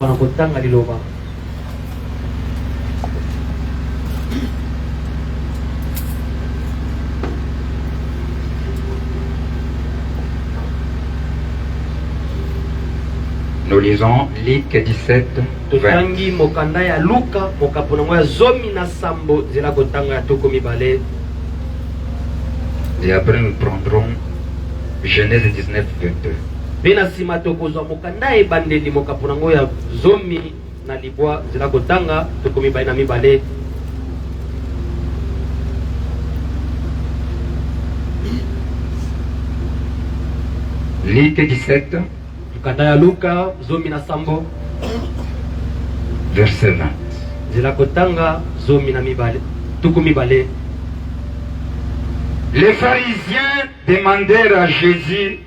Wanakotanga liloba. Nous lisons Luc 17, 20. Tutangi mokanda ya Luka mokaponango ya zomi na sambo zela kotanga ya toko mibale. Et après nous prendrons Genèse 19, 22. Bena sima tokozwa mokanda ebandeli mokaponango ya zomi na libwa zela kotanga toko mibale na mibale. Luc 17, Mokanda ya Luka zomi na sambo verset 20. zela kotanga zomi na mibale toko mibale. Les pharisiens demandèrent à Jésus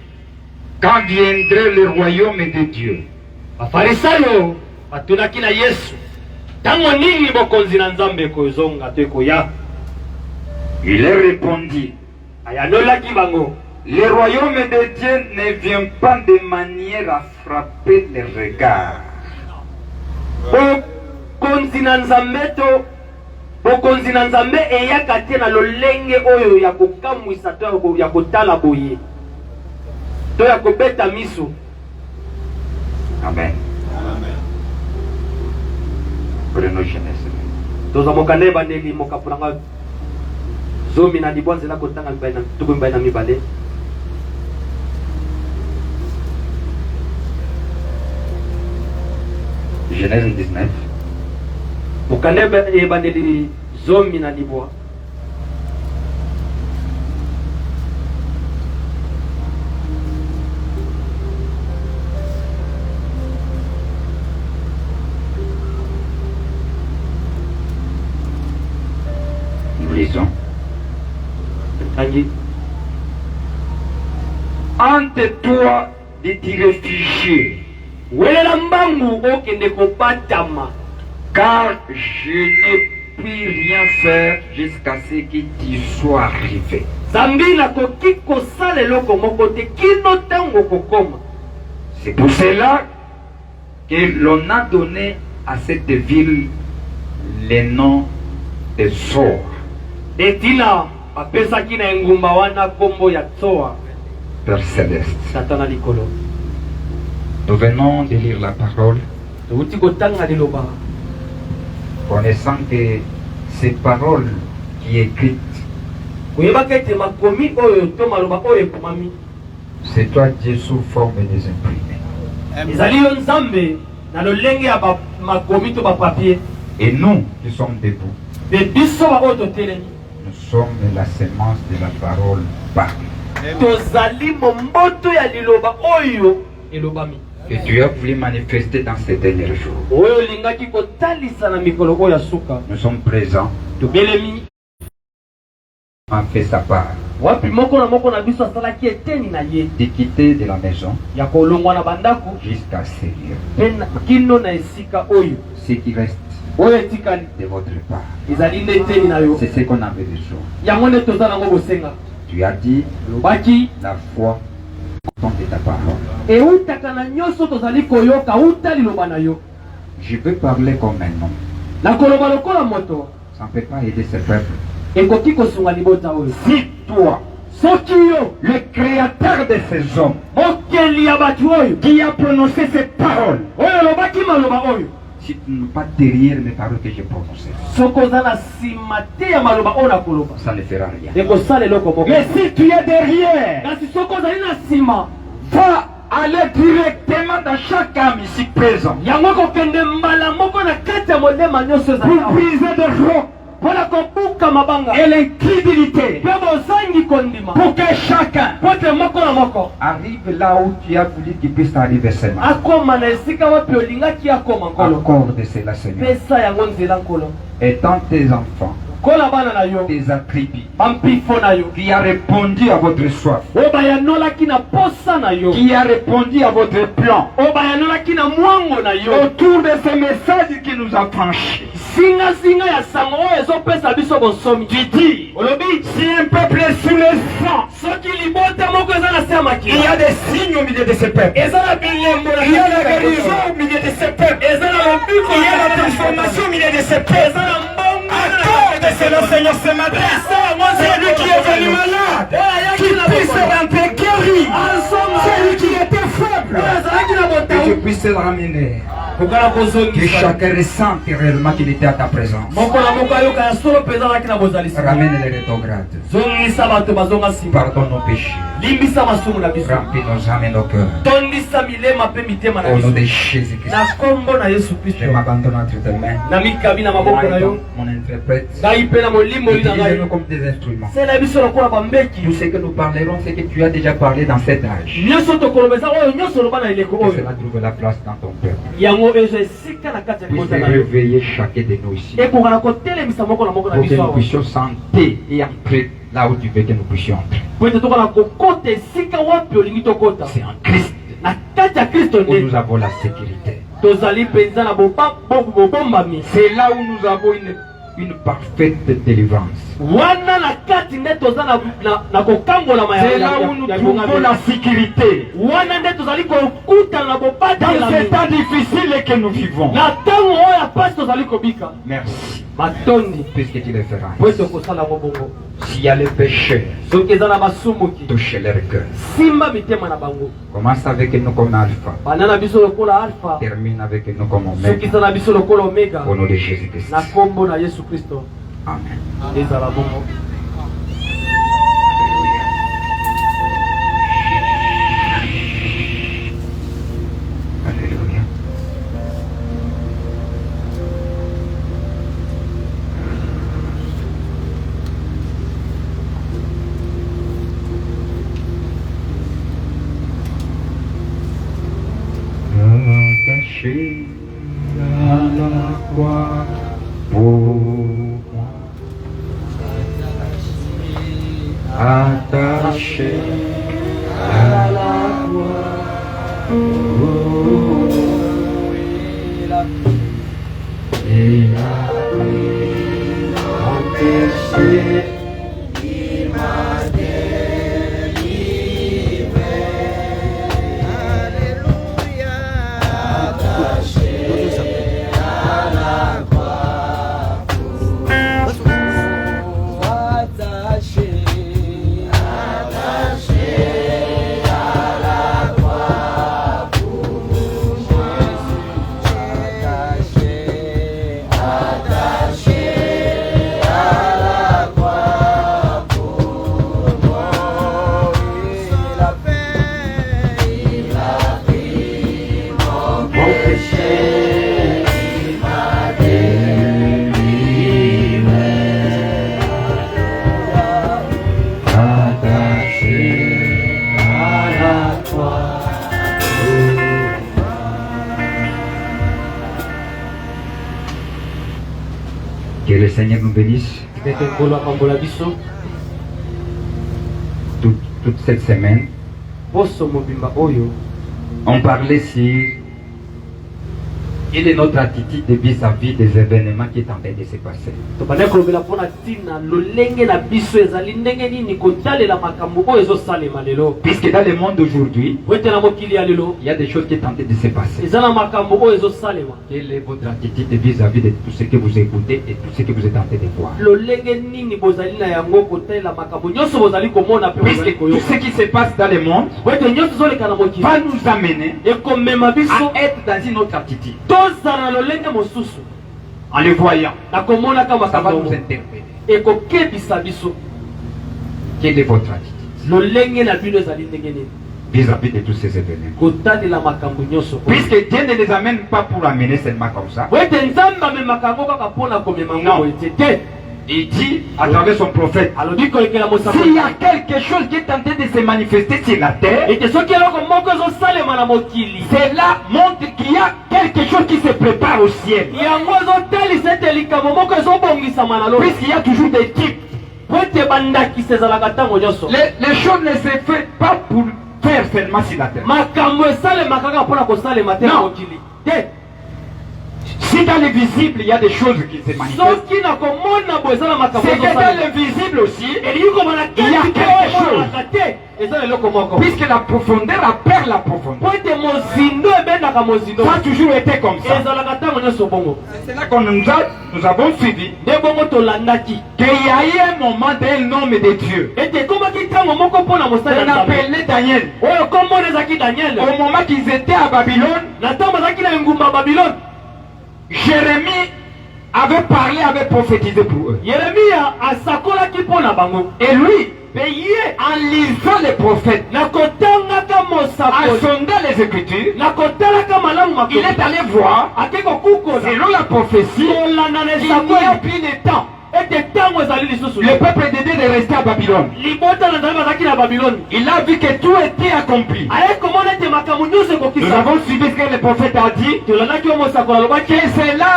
quand viendrait le royaume de Dieu. Bafarisayo batunaki na Yesu tango nini bokonzi na Nzambe kozonga to ekoya. Il leur répondit, Ayanolaki bango, le royaume de Dieu ne vient pas de manière à frapper les regards. bokonzi na Nzambe to bokonzi na Nzambe eyaka te na lolenge oyo ya kokamwisa to ya kotala boye to ya kobeta miso. Amen. Prenons Genèse. Toza mokanda ebandeli mokaponanga zomi na libwa nzela kotanga mibale na tuku mibale na mibale. Genèse 19. Mokanda ebandeli zomi na libwa. Nous lisons. Tangi Hâte-toi de t'y réfugier, welela mbangu okende kobatama, car je ne puis rien faire jusqu'à ce que tu sois arrivé. Zambi nakoki kosala eloko moko te kino tango kokoma. C'est pour cela que l'on a donné à cette ville le nom de Zoar. Etina apesaki na engumba wana kombo ya Tsoa, Père Céleste. satana likolo. Nous venons de lire la parole, Touti kotanga liloba, connaissant que ces paroles qui écrites, koyebaka ete makomi oyo to maloba oyo ekomami c'est toi Dieu sous forme des imprimés. ezali yo Nzambe na lolenge ya makomi to bapapie. Et nous qui sommes debout, Be biso ba oyo totelemi nous sommes la sémence de la parole parlée. tozali momboto ya liloba oyo elobami, Que Dieu a voulu manifester dans ces derniers jours. oyo lingaki kotalisa na mikolo oyo ya suka. Nous sommes présents, Tobelemi a fait sa part, wapi moko na biso asalaki eteni na ye de quitter de la maison ya kolongwa na bandako jusqu'à ce lieu. mpe kino na esika oyo Ce qui reste oyo etikali de votre part, ezali nde eteni na yo, c'est ce qu'on avait besoin. yango nde toza nango bosenga. Tu as dit Lobaki la foi compte de ta parole. eutaka na nyonso tozali koyoka uta liloba na yo. Je veux parler comme un homme. Na koloba lokola moto Ça ne peut pas aider ce peuple. ekoki kosunga libota oyo. Si toi, Soki yo le créateur de ces hommes, mokeli ya bato oyo qui a prononcé ces paroles, oyo lobaki maloba oyo, si tu n'es pas derrière mes paroles que j'ai prononcées, soki oza na nsima te ya maloba oyo nakoloba ça ne fera rien. ekosala eloko moko. Mais si tu es derrière, kasi soki ozali na nsima va aller directement dans chaque âme ici présent yango kokende mbala moko na kati ya molema nyonso ezali pour briser des rocs mpona kobuka mabanga et l'incrédulité, mpe bozangi kondima pour que chacun po te moko na moko arrive là où tu as voulu qu'il puisse arriver seulement. akoma na esika wapi olingaki akoma nkolo. Accorde cela, Seigneur. pesa yango nzela nkolo, Et tant tes enfants, kola bana na yo tes attributs, bampifo na yo qui a répondu à votre soif, oyo bayanolaki na posa na yo, qui a répondu à votre plan, oyo bayanolaki na mwango na yo autour de ce message qui nous a franchis. singasinga ya sango oyo ezopesa biso bonsomi. Tu dis, olobi si un peuple est sous le sang, soki libota moko eza na se ya makili, il y a des signes au milieu de ce peuple. eza na bilembo na Il y a la guérison au milieu de ce peuple. Il y a la transformation au milieu de ces peuples. Accorde, c'est le Seigneur ce matin. C'est lui qui est venu malade, qui puisse rentrer guéri. C'est lui qui était faible, que tu puisses le ramener. Que chacun ressente réellement qu'il était à ta présence. Ramène-les de ton grade. Pardonne nos péchés. Remplis nos âmes et nos cœurs. Au nom de Jésus-Christ. Je m'abandonne entre tes mains. Mon interprète. Utilise-nous comme des instruments. Tout ce que nous parlerons, c'est que tu as déjà parlé dans cet âge. Que cela trouve la place dans ton cœur. Puisse réveiller chacun de nous ici. Pour que nous puissions sentir et entrer là où tu veux que nous puissions entrer. C'est en Christ où nous avons la sécurité. C'est là où nous avons une parfaite délivrance. C'est là où nous trouvons la sécurité. Dans ces temps difficiles que nous vivons. Merci. Puisque tu le feras. S'il y a le péché, touche leur cœur. Commence avec nous comme Alpha. Termine avec nous comme Oméga. Au nom de Jésus-Christ. Amen. Alléluia. Attaché à la croix pour moi. Attaché à la croix pour moi. Il a pris mon péché. Que le Seigneur nous bénisse toute cette semaine. On parlait sur quelle est notre attitude vis-à-vis des événements qui est en train de se passer. Puisque dans le monde d'aujourd'hui, il y a des choses qui sont en train de se passer. Quelle est votre attitude vis-à-vis de tout ce que vous écoutez et tout ce que vous êtes en train de voir? Puisque tout ce qui se passe dans le monde va nous amener à être dans une autre attitude. En le voyant, ça va nous interpeller. Quelle est votre attitude vis-à-vis de tous ces événements? Puisque Dieu ne les amène pas pour amener seulement comme ça. Non. Il dit à travers son prophète, s'il y a quelque chose qui est en train de se manifester sur la terre, cela montre qu'il y a quelque chose qui se prépare au ciel. Puisqu'il y a toujours des types. Les choses ne se font pas pour faire seulement sur la terre. Non. Si Si dans l'invisible, il y a des choses qui se manifestent, c'est que dans l'invisible aussi, il y a quelque chose. Puisque la profondeur appelle la profondeur. Ça a toujours été comme ça. C'est là qu'on nous avons suivi qu'il y a eu un moment d'un homme de Dieu. On appelait Daniel. Au moment qu'ils étaient à Babylone, Jérémie avait parlé, avait prophétisé pour eux. Et lui, en lisant les prophètes, en sondant les Écritures, il est allé voir, selon la prophétie, il n'y a plus de temps. Le peuple de Dieu est resté à Babylone. Il a vu que tout était accompli. Nous avons suivi ce que le prophète a dit, que cela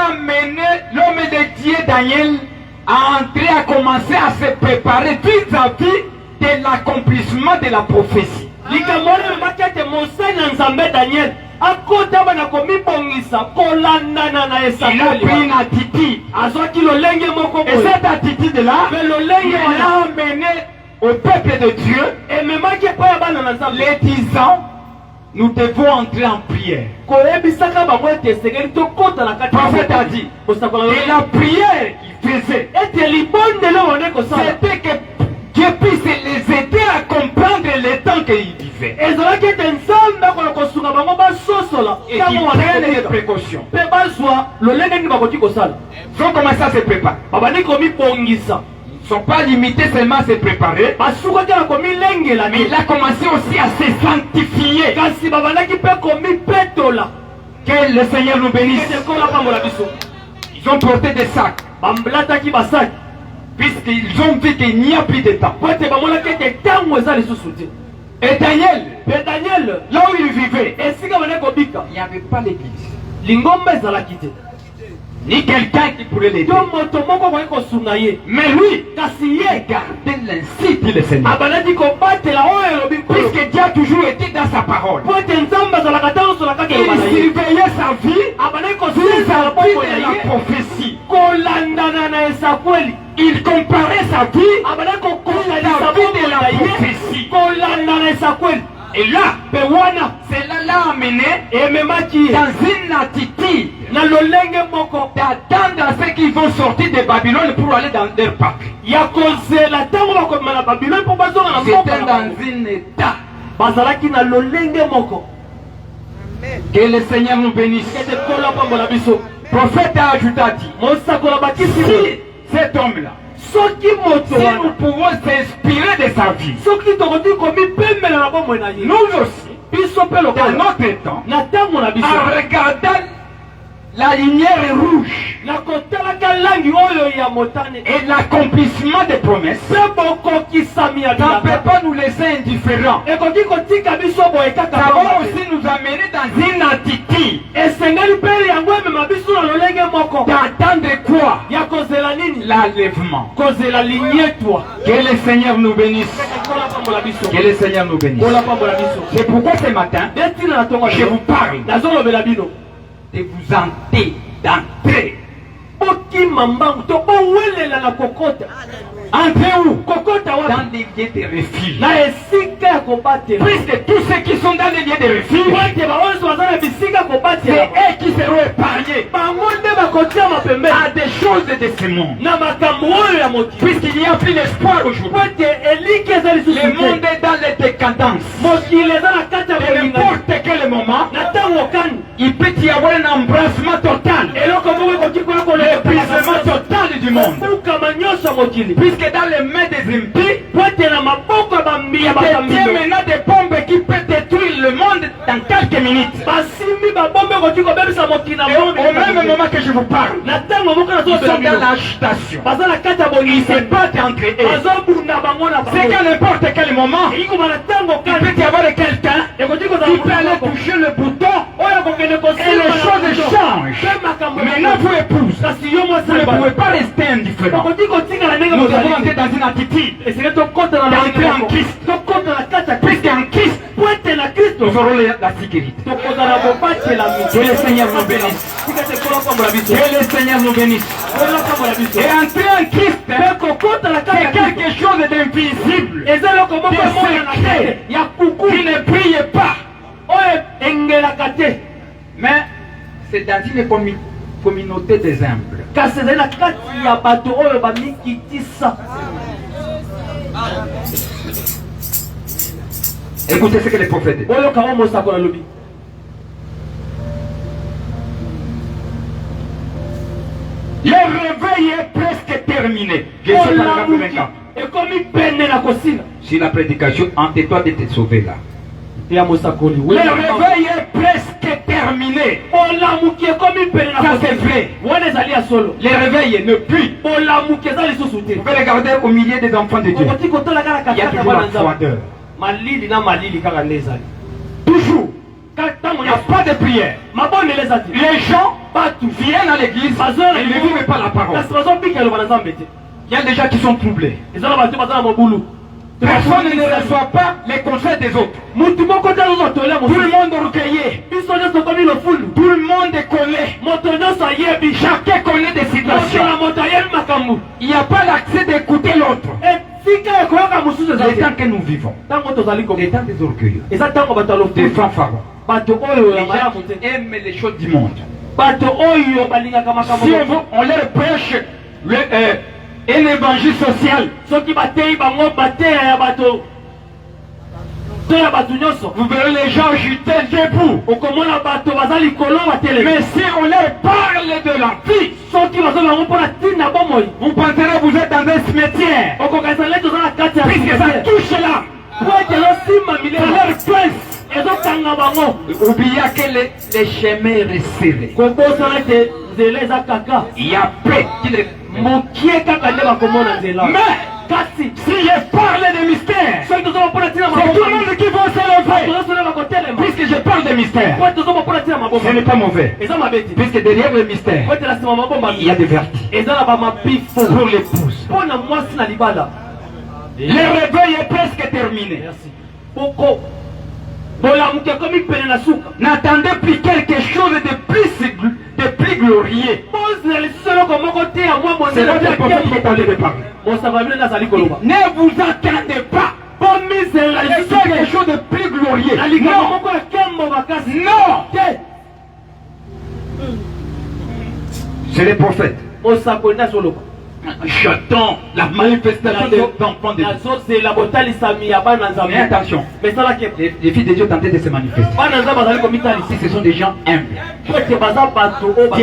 a mené l'homme de Dieu Daniel à entrer, à commencer à se préparer vis-à-vis de l'accomplissement de la prophétie. Il a pris une attitude. Et cette attitude-là, il a amené au peuple de Dieu, les disant, nous devons entrer en prière. Le prophète a dit, et la prière qu'il faisait, c'était que Dieu puisse les aider à comprendre le temps qu'ils vivaient. Et qu'ils prennent des précautions. Ils ont commencé à se préparer. Ils ne sont pas limités seulement à se préparer. Mais il a commencé aussi à se sanctifier. Que le Seigneur nous bénisse. Ils ont porté des sacs. Puisqu'ils ont vu qu'il n'y a plus de temps. Et Daniel, là où il vivait, il n'y avait pas l'église. Ni quelqu'un qui pourrait l'aider. Mais lui, il gardait l'insigne du Seigneur. Puisque Dieu a toujours été dans sa parole. Il surveillait sa vie vis-à-vis de la prophétie. Il comparait sa vie vis-à-vis de la prophétie. Et là, cela l'a amené dans une attitude d'attendre à ceux qui vont sortir de Babylone pour aller dans leur patrie. Ils étaient dans un état. Que le Seigneur nous bénisse. Le prophète a ajouté, si cet homme-là, si nous pouvons s'inspirer de sa vie, nous aussi, dans notre temps, en regardant la lumière rouge et l'accomplissement des promesses, ça ne peut pas nous laisser indifférents. Ça va aussi nous amener dans une attitude d'attendre quoi? L'enlèvement. Que le Seigneur nous bénisse. Que le Seigneur nous bénisse. C'est pourquoi ce matin, je vous parle de vous d'entrer. Entrez où? Dans les lieux de refuge. Puisque tous ceux qui sont dans les lieux de refuge, c'est eux qui seront épargnés à des choses de ce monde. Puisqu'il n'y a plus d'espoir aujourd'hui. Le monde est dans les décadences. Et n'importe quel moment, il peut y avoir un embrassement total. L'épuisement total du monde. Puisque dans les mains des impies, il y a maintenant des bombes qui peuvent détruire le monde dans quelques minutes. Et au même moment que je vous parle, ils sont dans l'agitation. Ils se battent entre eux. C'est qu'à n'importe quel moment, il peut y avoir quelqu'un qui peut aller toucher le bouton et les choses changent. Maintenant, vous épouse, vous ne pouvez pas rester indifférent. Nous devons entrer dans une attitude d'entrer en Christ. Puisqu'en Christ, nous nous aurons la sécurité. Que le Seigneur nous bénisse. Que le Seigneur nous bénisse. Et entrer en Christ, c'est quelque chose d'invisible, de secret, qui ne brille pas. Mais c'est dans une communauté des humbles. Écoutez ce que les prophètes disent. Le réveil est presque terminé. Je suis dans la maintenant. Si la prédication entre toi de te sauver là. Le réveil est presque terminé. Ça c'est vrai. Le réveil ne pue. Vous pouvez regarder au milieu des enfants de Dieu. Il y a toujours la froideur. Toujours. Il n'y a pas de prière. Les gens viennent à l'église et ne vivent pas la parole. Il y a des gens qui sont troublés. Personne ne reçoit pas les conseils des autres. Tout le monde est recueilli. Tout le monde est collé. Chacun connaît des situations. Il n'y a pas l'accès d'écouter l'autre. Les temps que nous vivons, les temps des orgueilleux, des fanfarons, les gens aiment les choses du monde. Si on leur prêche un évangile social, vous verrez les gens jeter debout. Mais si on leur parle de la vie, vous penserez que vous êtes dans un cimetière. Puisque ça touche l'âme. Oubliez que les chemins resserrés. Il y a peu qui les... Mais si je parle de mystères, c'est tout le monde qui va s'élever. Puisque je parle de mystères, ce n'est pas mauvais. Puisque derrière le mystère, il y a des vertus pour l'épouse. Le réveil est presque terminé. N'attendez plus quelque chose de plus glorieux. C'est votre prophète qui est allé de parler. Ne vous attendez pas. C'est quelque chose de plus glorieux. Non. C'est les prophètes. J'attends la manifestation des enfants de Dieu. Mais attention, les filles de Dieu tentaient de se manifester. Ici, ce sont des gens humbles qui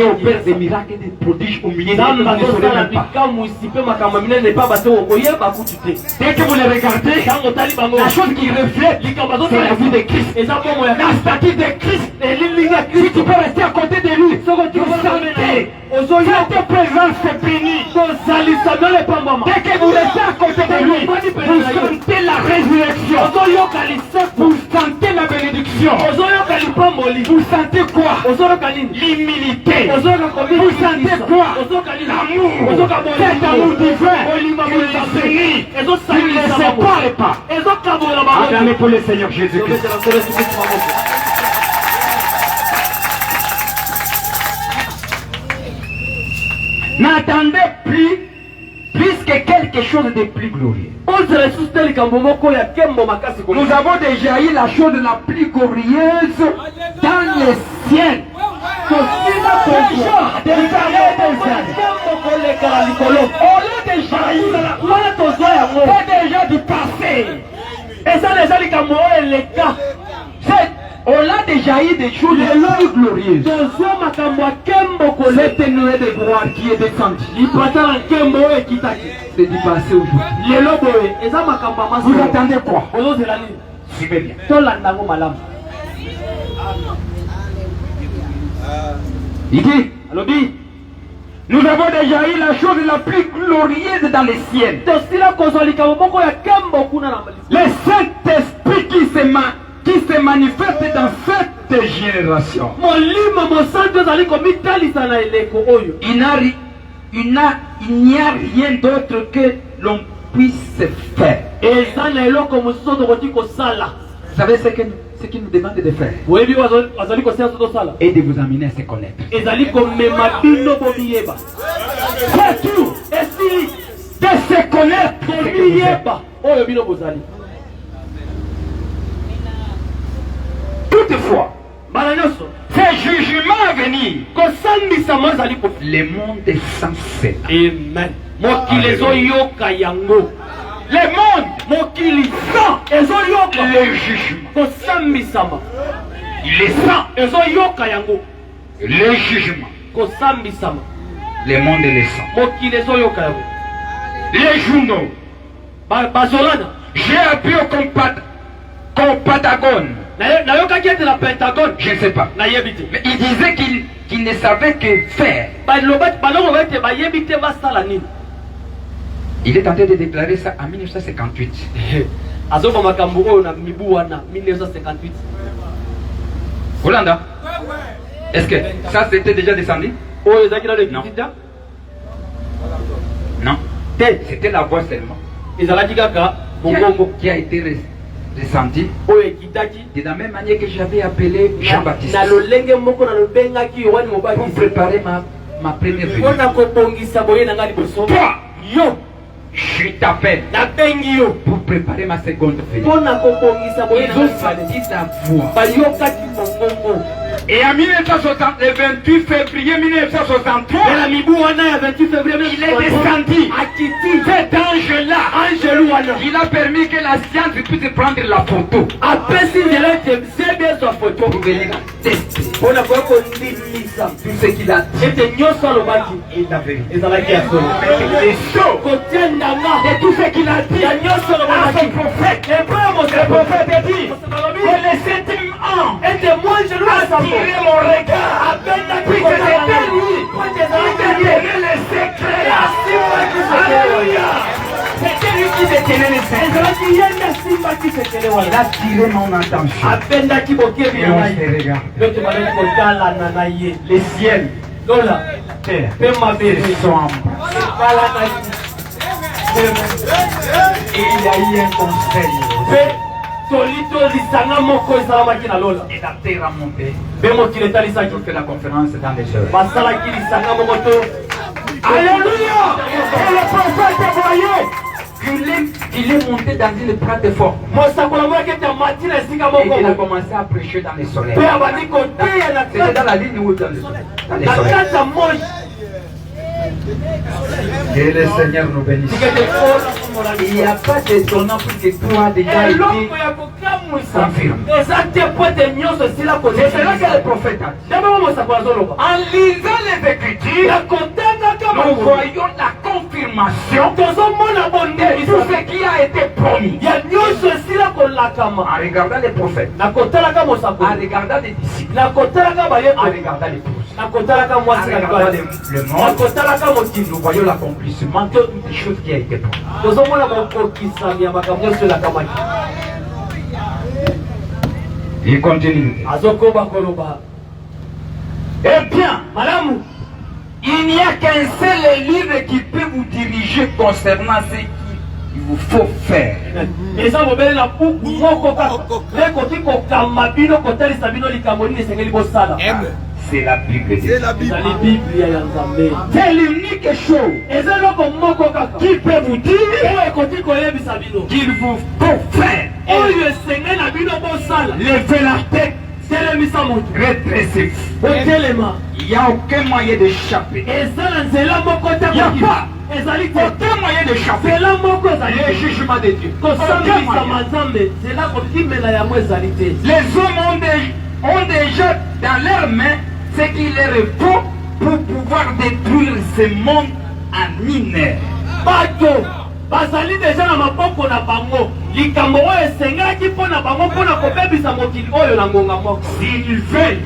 opèrent des miracles et des prodiges au milieu de nous. Ne saurez même pas. Dès que vous les regardez, la chose qui reflète, c'est la vie de Christ. La statue de Christ. Si tu peux rester à côté de lui, vous sentez cette présence bénie. Dès que vous restez à côté de lui, vous sentez la résurrection. Vous sentez la bénédiction. Vous sentez quoi? L'humilité. Vous sentez quoi? L'amour. Cet amour divin qui les bénit, qui ne les sépare pas. Acclamez pour le Seigneur Jésus-Christ. N'attendez plus que quelque chose de plus glorieux. Nous avons déjà eu la chose la plus glorieuse dans les ciels. C'est déjà du passé. On a déjà eu des choses plus glorieuses. Cette nuée de gloire qui est descendue, c'est du passé aujourd'hui. Vous attendez quoi? Suivez bien. Il dit, nous avons déjà eu la chose la plus glorieuse dans les ciels. Le Saint-Esprit qui se manifeste dans cette génération. Il n'y a rien d'autre que l'on puisse faire. Vous savez ce ce qu'il nous demande de faire. Et de vous amener à se connaître. C'est tout. De se connaître. Toutefois, ces jugements à venir, le monde est censé. Amen. Le monde, le jugement. Il est sans. Le jugement. Le monde est sans. Les journaux. J'ai appris au Pentagone. Je ne sais pas. Mais il disait qu'il ne savait que faire. Il est en train de déclarer ça en 1958. Hollanda. Est-ce que ça c'était déjà descendu? Non. Non. C'était la voix seulement. Qui a été ressenti de la même manière que j'avais appelé Jean-Baptiste pour préparer ma première venue. Toi, je t'appelle pour préparer ma seconde venue. Ils ont senti ta voix. Et en 1960, le 28 février 1963, il est descendu. Cet ange-là, il a permis que la science puisse prendre la photo. Pour venir tester tout ce qu'il a dit. Il avait dit. Il est chaud de tout ce qu'il a dit à son prophète. Le prophète dit que le septième ange a tiré mon regard. Puis que c'était lui qui détenait les secrets. Alléluia. C'était lui qui détenait les secrets. Il a tiré mon attention. Et on se regarde. Les ciels, terre, sombre. Et il y a eu un conseil. Et la terre a monté. Ils ont fait la conférence dans les heures. Alléluia. Et le prophète voyait qu'il est monté dans une plateforme. Et il a commencé à prêcher dans les soleils. C'était dans la ligne ou dans les soleils. Que le Seigneur nous bénisse. Il n'y a pas d'étonnant pour que toi déjà été confirmé. C'est là que le prophète a dit. En lisant les Écritures, nous voyons la confirmation de tout ce qui a été promis. En regardant les prophètes, en regardant les disciples, en regardant l'épouse, en regardant le monde, nous voyons l'accomplissement de toutes les choses qui a été promis. Il continue. Eh bien, madame, il n'y a qu'un seul livre qui peut vous diriger concernant ce qu'il vous faut faire. C'est la Bible. C'est l'unique chose qui peut vous dire qu'il vous faut faire. Levez la tête. Rétrécif. Il n'y a aucun moyen d'échapper. Il n'y a pas aucun moyen d'échapper. Le jugement de Dieu. Les hommes ont déjà dans leurs mains ce qu'il leur faut pour pouvoir détruire ce monde en une heure. S'ils veulent,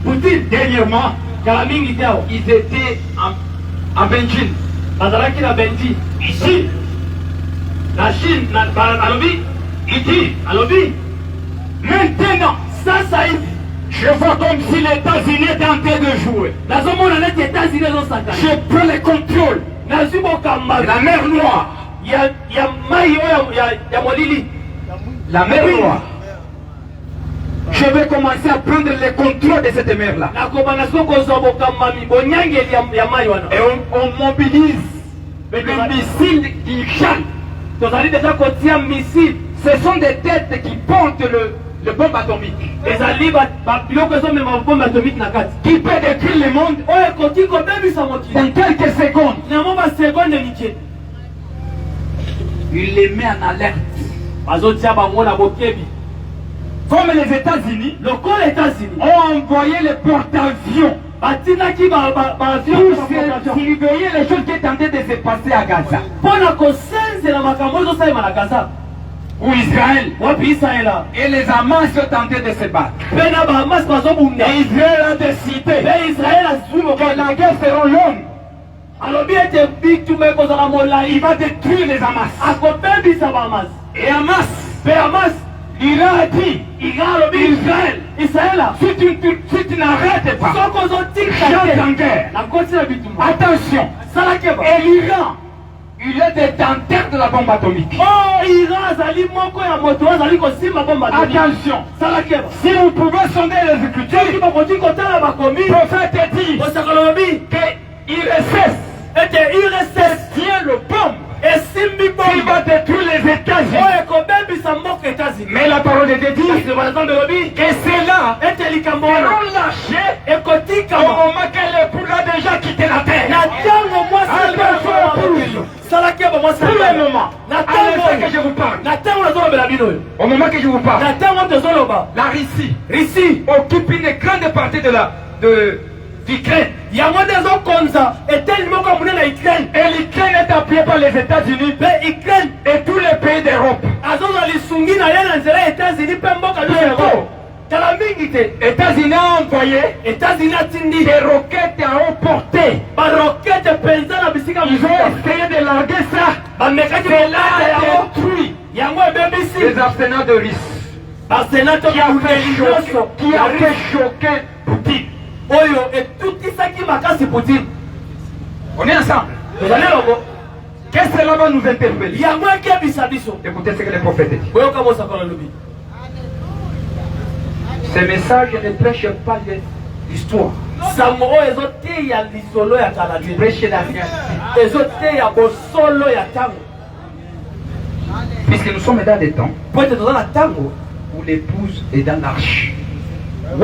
Poutine, dernièrement, ils étaient en Beijing. Ici, la Chine, ici, maintenant, je vois comme si les États-Unis étaient en train de jouer. Je prends le contrôle. La mer Noire. la mer Noire. Je vais commencer à prendre le contrôle de cette mer-là. Et on mobilise les missiles qui chantent. Ce sont des têtes qui portent le bombe atomique. Qui peut détruire le monde dans quelques secondes. Il les met en alerte. Comme les États-Unis ont envoyé les porte-avions pour surveiller les choses qui étaient en train de se passer à Gaza. Ou Israël. Et les Hamas sont en train de se battre. Et Israël a décidé que la guerre sera longue. Il va détruire les Hamas. Et Hamas, il a dit, Israël, si tu n'arrêtes pas, j'entre en guerre. Attention, et l'Iran, il est détenteur de la bombe atomique. Attention, si vous pouvez sonder les Écritures, le prophète dit qu'il tient le bombe. Il va détruire les États-Unis. Mais la parole de Dieu dit que ceux-là seront lâchés au moment que l'époux a déjà quitté la terre. Pour le moment, à l'instant que je vous parle, au moment que je vous parle, la Russie occupe une grande partie de l'Ukraine. Et l'Ukraine est appuyée par les États-Unis et tous les pays d'Europe. Les États-Unis ont envoyé des roquettes à haute portée. Ils ont essayé de larguer ça. Cela a détruit les arsenaux de Russie. Qui a fait choquer Poutine. On est ensemble. Qu'est-ce que cela va nous interpeller? Écoutez ce que le prophète dit. Ce message ne prêche pas l'histoire. Il prêche la réalité. Puisque nous sommes dans des temps où l'épouse est dans l'arche. De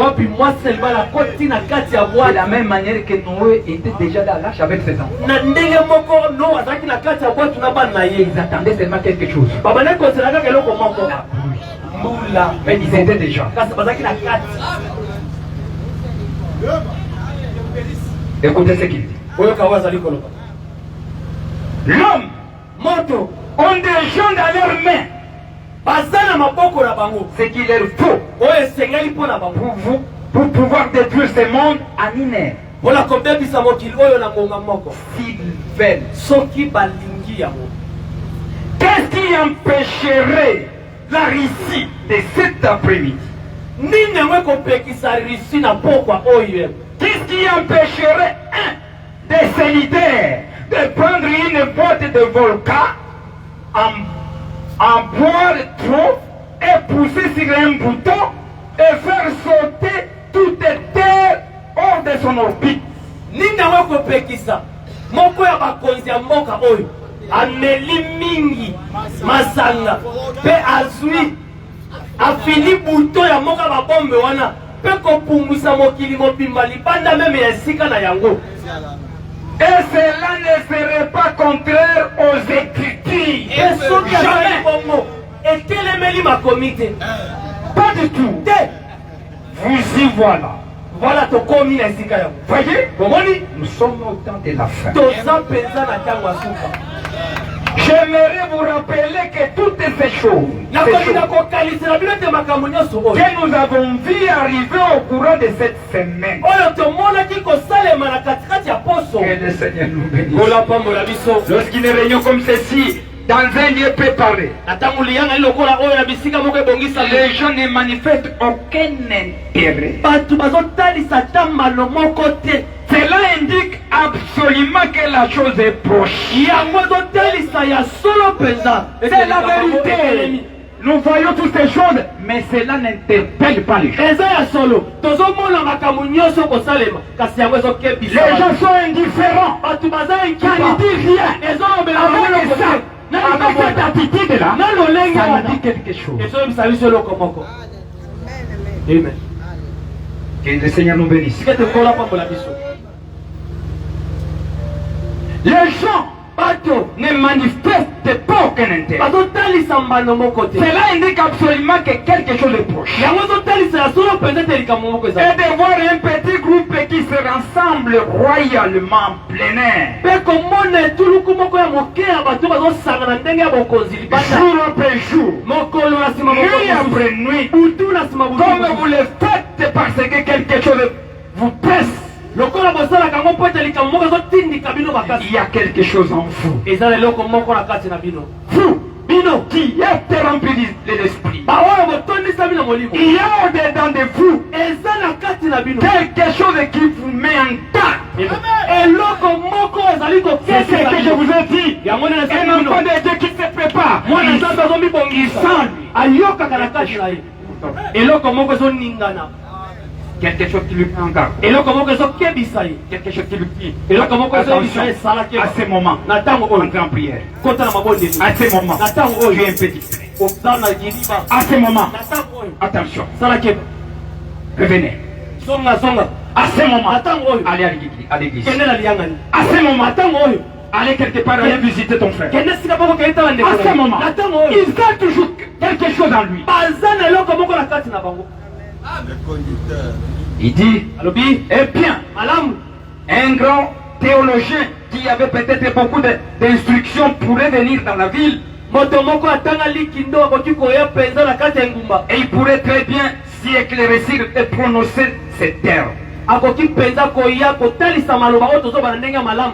la même manière que Noé était déjà dans l'arche avec ses enfants. Ils attendaient seulement quelque chose. Mais ils étaient déjà. Écoutez ce qu'il dit. L'homme ont des gens dans leurs mains. Ce qu'il leur faut pour pouvoir détruire ce monde en une heure. S'ils veulent. Qu'est-ce qui empêcherait la Russie de cet après-midi? Qu'est-ce qui empêcherait de ces leaders de prendre une boîte de volcan en boire trop et pousser sur un bouton et faire sauter toute terre hors de son orbite? Ameli mingi masanga pe azui afini buto ya moka babombe wana pe kopungwisa mokili mobimba libanda meme ya sika na yango. Et cela ne serait pas contraire aux Écritures. Pas du tout. Vous y voilà. Voilà ton commis na sika yango. Voyez, nous sommes au temps de la fin. J'aimerais vous rappeler que toutes ces choses que nous avons vu arriver au courant de cette semaine, que le Seigneur nous bénisse. Lorsqu'il est réunion comme ceci, dans un lieu préparé, les gens ne manifestent aucun intérêt. Cela indique absolument que la chose est proche. C'est la vérité. Nous voyons toutes ces choses, mais cela n'interpelle pas les gens. Les gens sont indifférents. Quand ils disent rien, avec ça, avec cette attitude-là, ça nous dit quelque chose. Amen. Que le Seigneur nous bénisse. Les gens ne manifestent pas aucun intérêt. Cela indique absolument que quelque chose est proche. Et de voir un petit groupe qui se rassemble royalement en plein air. Jour après jour, nuit après nuit, comme vous le faites parce que quelque chose vous presse. Il y a quelque chose en vous. Vous qui êtes rempli de l'esprit. Il y a au-dedans de vous quelque chose qui vous met en tas. C'est ce que je vous ai dit. Un enfant de Dieu qui se prépare, il sent quelque chose qui lui prend en garde. Quelque chose qui lui dit. Attention, à ce moment, entrez en prière. À ce moment, tu es un petit peu. À ce moment, attention. Revenez. À ce moment, allez à l'église. À ce moment, allez quelque part, allez visiter ton frère. À ce moment, il a toujours quelque chose en lui. Il dit, eh bien, un grand théologien qui avait peut-être beaucoup d'instructions pourrait venir dans la ville. Et il pourrait très bien s'y éclaircir et prononcer ces termes.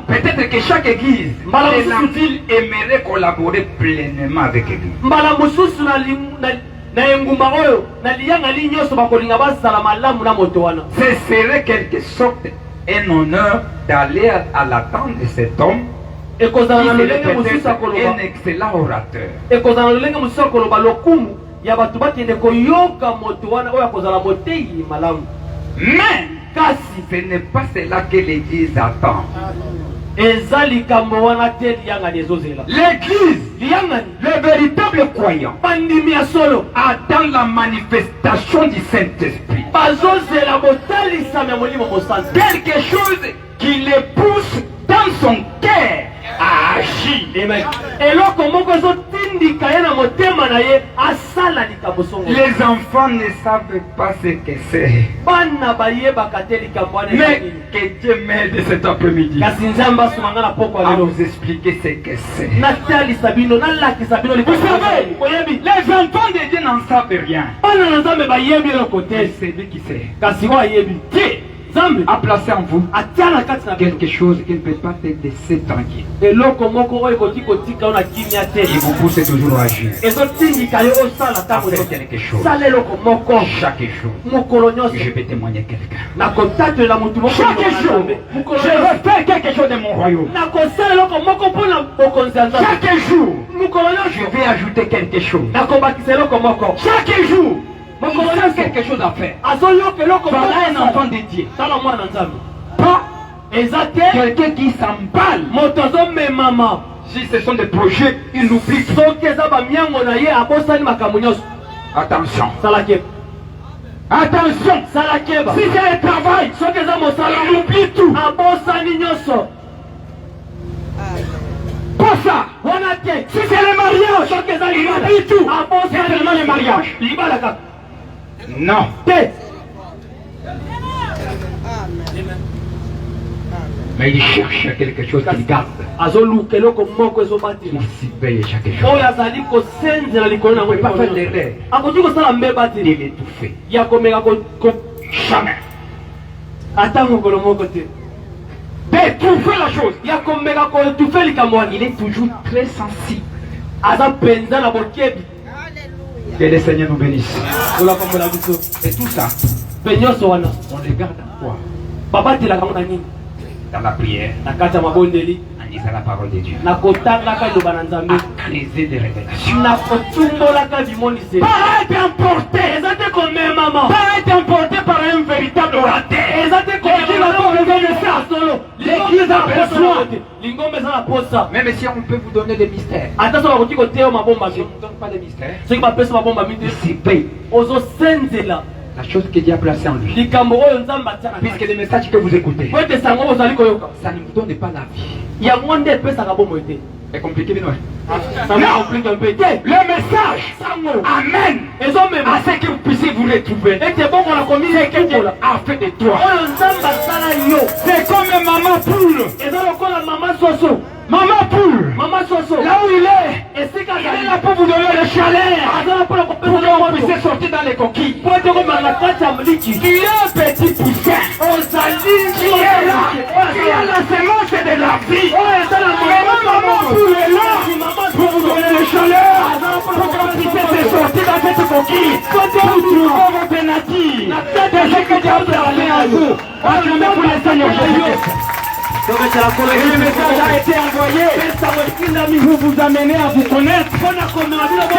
Peut-être que chaque église de la ville aimerait collaborer pleinement avec l'église. Ce serait quelque sorte un honneur d'aller à l'attente de cet homme qui est peut-être un excellent orateur. Mais ce n'est pas cela que l'église attend. L'église, le véritable croyant, attend la manifestation du Saint-Esprit. Quelque chose qui le pousse dans son cœur à agir. Les enfants ne savent pas ce que c'est. Mais que Dieu m'aide cet après-midi à vous expliquer ce que c'est. Vous savez, les enfants de Dieu n'en savent rien. Mais c'est lui qui sait. A placé en vous quelque chose qui ne peut pas te laisser tranquille. Et vous poussez toujours à agir. À faire quelque chose. Chaque jour. Je vais témoigner quelqu'un. Chaque jour, je vais faire quelque chose de mon royaume. Chaque jour, je vais ajouter quelque chose. Chaque jour, il y a quelque chose à faire. Voilà un enfant de Dieu. Pas quelqu'un qui s'emballe. Si ce sont des projets, il n'oublie pas. Attention. Attention. Si c'est un travail, il oublie tout. Pas ça. Si c'est le mariage, il oublie tout. C'est seulement le mariage. Non. Mais il cherche quelque chose qu'il garde. Il surveille chaque chose. Il ne peut pas faire d'erreur. Il l'étouffer. Jamais. D'étouffer la chose. Il est toujours très sensible. Que le Seigneur nous bénisse. Et tout ça, on le garde en quoi? Dans la prière, en en lisant la parole de Dieu, na kotanga loba na Nzambe, à creuser des révélations, na kotumbola ka bimonise, pas être emporté, ezate ko maman, pas être emporté par un véritable orateur. ezate ko L'église a pas besoin de ça. solo, L'église a besoin. lingombe za na posa. même si on peut vous donner des mystères, Attention bakoti ko teo mabomba si on mi. ne donne pas des mystères, Soki bapesa mabomba mi te, c'est paix, ozo senzela la chose que Dieu a placée en lui. likambo oyo Nzambe atia na Puisque les messages que vous écoutez, po ete sango bozali koyoka, ça ne vous donne pas la vie. yango nde epesaka bomoi te. C'est compliqué, mais non. Ça me complique un peu. Le message Sango amène ezomema à ce que vous puissiez vous retrouver. ete bongo na komi C'est que Dieu a fait de toi. oyo Nzambe asala yo, C'est comme maman poule. eza lokola mama soso. Maman poule. Mama soso Là où il est, esika il est azali là pour vous donner le chaleur. azala mpona Pour kopesa que vous moto puissiez sortir dans les coquilles. po ete komela na kati ya mliki. Tu es un petit poussin. ozali Qui est là. Qui a la semence de la vie. oyo eza na Mais maman poule est là pour vous donner le chaleur. Pour que vous puissiez sortir dans cette coquille. Pour trouver votre nature. C'est ce que Dieu a parlé à vous. Acclamez pour le Seigneur Jésus. Et le message a été envoyé pour vous amener à vous connaître. Ce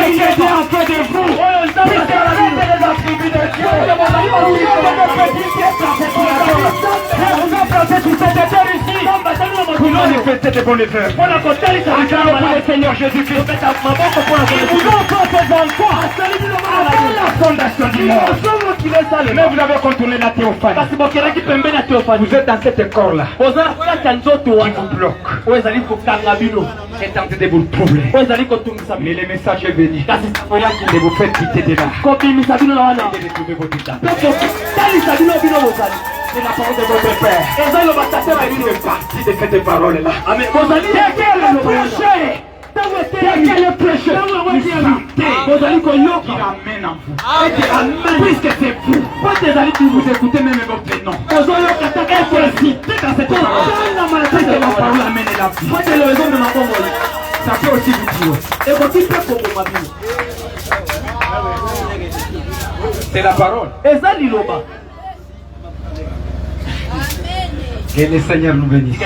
qui était en fait de vous. Puisque vous êtes les attributs de Dieu. Vous avez placé sur cette terre ici. Pour manifester des bonnes œuvres. Acclamez pour le Seigneur Jésus-Christ. Il vous a fait ses enfants avant la fondation du monde. Mais vous avez contourné la théophanie. Vous êtes dans cet corps-là. Qui vous bloque. Est tenté de vous troubler. Mais le message est venu. De vous faire quitter de là. Et de retrouver votre état. C'est la parole de votre Père. C'est partie de cette parole-là. Quel péché? Quel péché? Qui ramène en vous. Puisque c'est vous. Vous écoutez même votre nom. Être cité dans cette parole. C'est la parole amène la vie. Ça peut aussi vous tuer. C'est la parole. Que le Seigneur nous bénisse.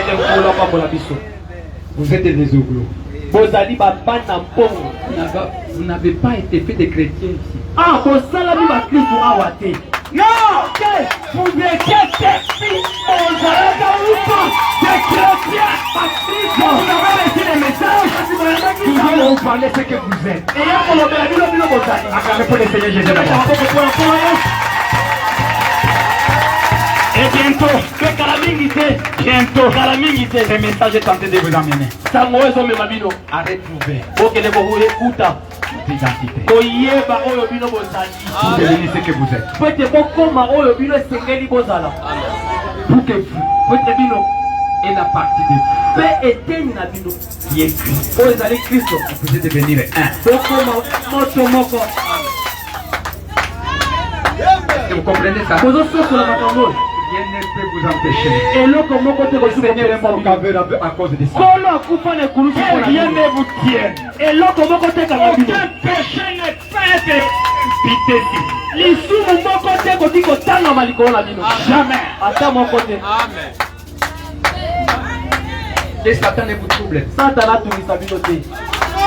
Vous êtes des oglos. Vous n'avez pas été fait des chrétiens ici. Ah, vous salami ba Kristo awate. Non! Vous étiez des fils des chrétiens. Vous avez reçu les messages. Toujours vous parlez ce que vous êtes. Acclamez pour le Seigneur Jésus d'abord. Et bientôt, ce message est tenté de vous amener à retrouver votre identité. Vous devenez ce que vous êtes. Pour que vous et la partie de vous qui est Christ. Vous êtes devenir un. Et vous comprenez ça? Rien ne peut vous empêcher. Le Seigneur est mort à cause de ça. Et rien ne vous tient. Aucun péché ne peut être jamais. Et Satan ne vous trouble.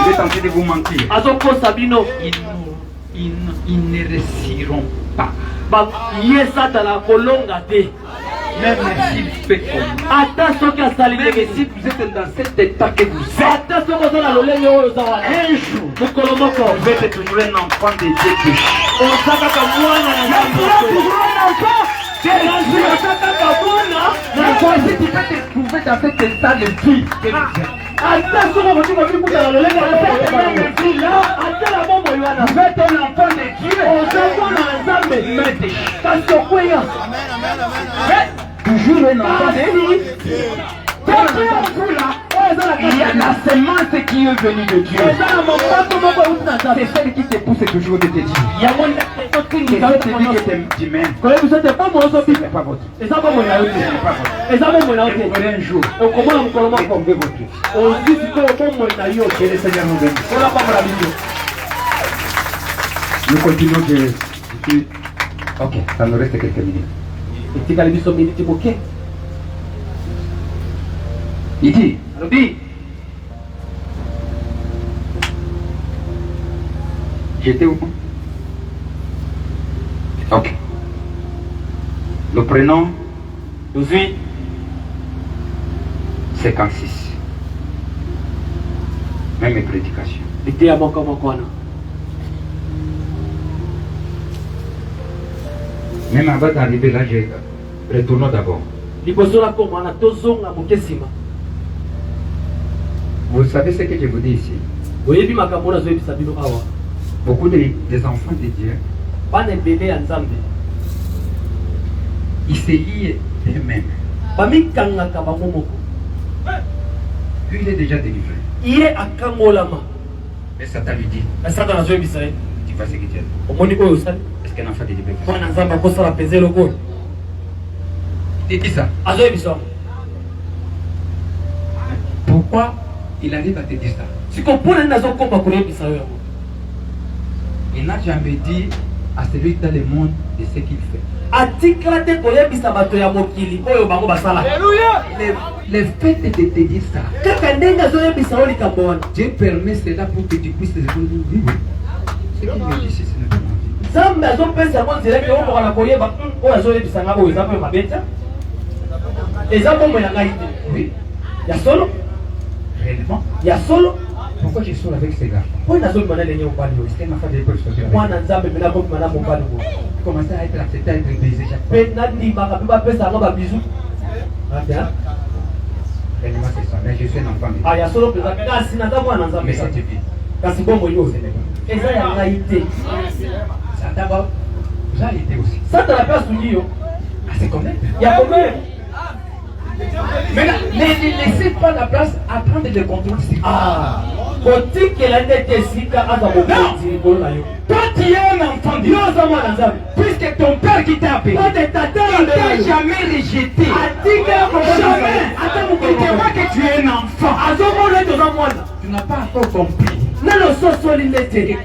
Il est tenté de vous mentir. Ils ne réussiront pas. Même s'il fait comme même si vous êtes dans cet état que vous êtes, un jour, vous êtes toujours un enfant de Dieu. Toujours un enfant. Si tu peux te trouver dans cet état de vie que vous êtes, vous êtes un enfant de Dieu. Toujours un enfant de Dieu. Il y a la semence qui est venue de Dieu. C'est celle qui te pousse toujours de te dire. C'est celle qui te dit que tu m'aimes. Ce n'est pas votre. Ce n'est pas votre. Et vous verrez un jour. Retrouver votre vie. Que le Seigneur nous bénisse. Nous continuons de... Ok, ça nous reste quelques minutes. Il dit alobi j'étais où? Ok. Le prénom 18 56. Même mes prédications. l'idée à moko wana. Même avant d'arriver là, j'ai retourné d'abord. Liboso la ko mwana tozonga mokesima. Vous savez ce que je vous dis ici? Oyebi makambo na zoyebisa bino awa. Beaucoup des enfants de Dieu, Bana ebele ya Nzambe. ils se lient eux-mêmes. Bamikangaka bango moko. Lui, il est déjà délivré. Iye akangolama. Mais Satan lui dit, Na Satan azoyebisa ye. tu vas ce que tu as. Omoni oyo osali. Est-ce qu'un enfant de Dieu peut faire ça? Mwana Nzambe akosala penze lokola. Il dit ça. Azoyebisa. Pourquoi il arrive à te dire ça? Siko mpona nini azokomba koyebisa yo yango. Il n'a jamais dit à celui dans le monde de ce qu'il fait. Atikala te koyebisa bato ya mokili oyo bango basala. Le fait de te dire ça, Kaka ndenge azoyebisa yo likambo wana. Dieu permet cela pour que tu puisses répondre oui. Ce qu'il me dit ici, ce n'est pas ma vie. Nzambe azopesa yango nzela ke okoka na koyeba oyo azoyebisa nga oyo eza mpe mabeta. Eza bomoi na ngai te. Oui, Ya solo. réellement. Ya solo. Pourquoi je sors avec ces gars? Oyo nazobima ndenge mobali oyo. C'était ma femme de l'école. Mwana Nzambe mpe nakobima na mobali oyo. Commencer à être accepté, à être baisé chaque fois. Mpe nandimaka mpe bapesa yango babizu. Réellement, c'est ça. Mais je suis un enfant de Dieu. Ah, ya solo mpenza kasi naza mwana Nzambe. Mais ça te vit. Kasi bomoi oyo eza ya ngai te. Satan va vous arrêter aussi. Satan mpe asungi yo. Ah, c'est comme même. Ya komere. Mais là, ne laissez pas la place à prendre le contrôle. Ah, kotikela ndete esika aza mokonzi likolo na yo. Toi, tu es un enfant de Dieu. Yo oza mwana Nzambe. Puisque ton père qui t'a appelé, Ote tata il na t'a yo. jamais rejeté. Atikela Jamais. ata Il te mokolo. voit que tu es un enfant. Azomona ete oza mwana. Tu n'as pas encore compris. Nano sosoli ndete.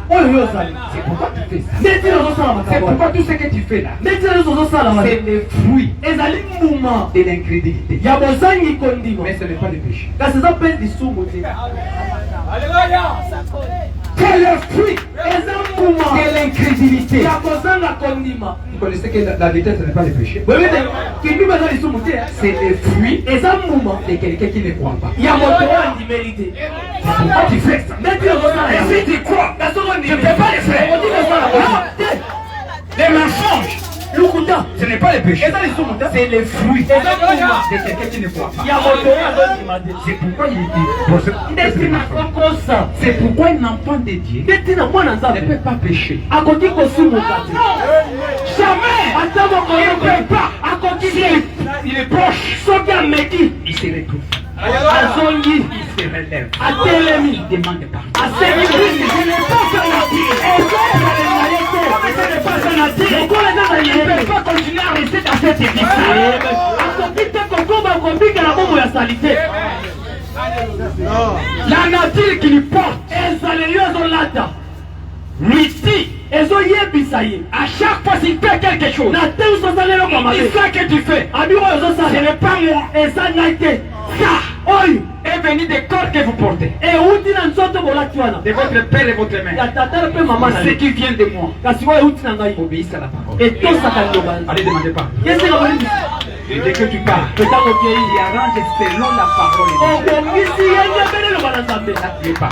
Oyo yo ozali. C'est pourquoi tu fais ça. Ndeti ozosala C'est makambo. pourquoi tout ce que tu fais là, Ndeti ozosala wana. c'est le fruit Ezali mbuma de l'incrédulité. ya bozangi kondima. Mais ce n'est pas le péché. Kasi eza mpe lisumu te. C'est le fruit Eza mbuma de l'incrédulité. ya kozanga kondima. Vous connaissez que la vérité, ce n'est pas le péché. Boyebite kindima eza lisumu te. C'est le fruit Eza mbuma de quelqu'un qui ne croit pas. ya moto oyo andimeli te. Pourquoi tu fais ça? Ndeti ozosala yango. Et si tu crois, Kasi oko je ne ndimeli. peux pas le faire. Okoti kosala yango. Non. Te. Les mensonges, Lukuta. ce n'est pas le péché. Eza lisumu te. C'est le fruit Eza mbuma de quelqu'un qui ne croit pas. ya moto oyo azondima te. C'est pourquoi il dit. Ndeti nakokosa. C'est pourquoi un enfant de Dieu Ndeti na mwana ne Nzambe peut pas pécher. akoki kosumuka te. Jamais. Ata mokolo Il ne peut pas. akoki te. Il est proche. Soki ameki Il se retrouve. azongi Il se relève. atelemi Il demande pardon. asengi Kristo. Ce n'est pas ça la vie. Ezosalela ye te. Ce n'est pas ça la vie. Lokola eza na Il ne yeye. peut pas continuer à rester dans cette église. akoki te kokoma kobikela bomoi ya sali te. La nature qui lui porte ezaleli oyo ezolata lui dit ezoyebisa ye à chaque fois s'il fait quelque chose. na te uso osala eloko ya Il mabe dit ça que tu fais. abi oyo Ce ozosala n'est pas moi. eza ngai te. Ça oyo est venu des corps que vous portez. euti na nzoto bolati wana De votre père et votre ya mère. tata mpe mama na Ce ye qui vient de moi. kasi oyo euti na ngai Obéissez à la parole. etosaka liloba Allez, demandez pas. yesenga bolindi Et dès que tu pars, ntango okei il arrange selon la parole de Dieu. obongisi ye ndenge liloba na nzambe Là, tu es pas.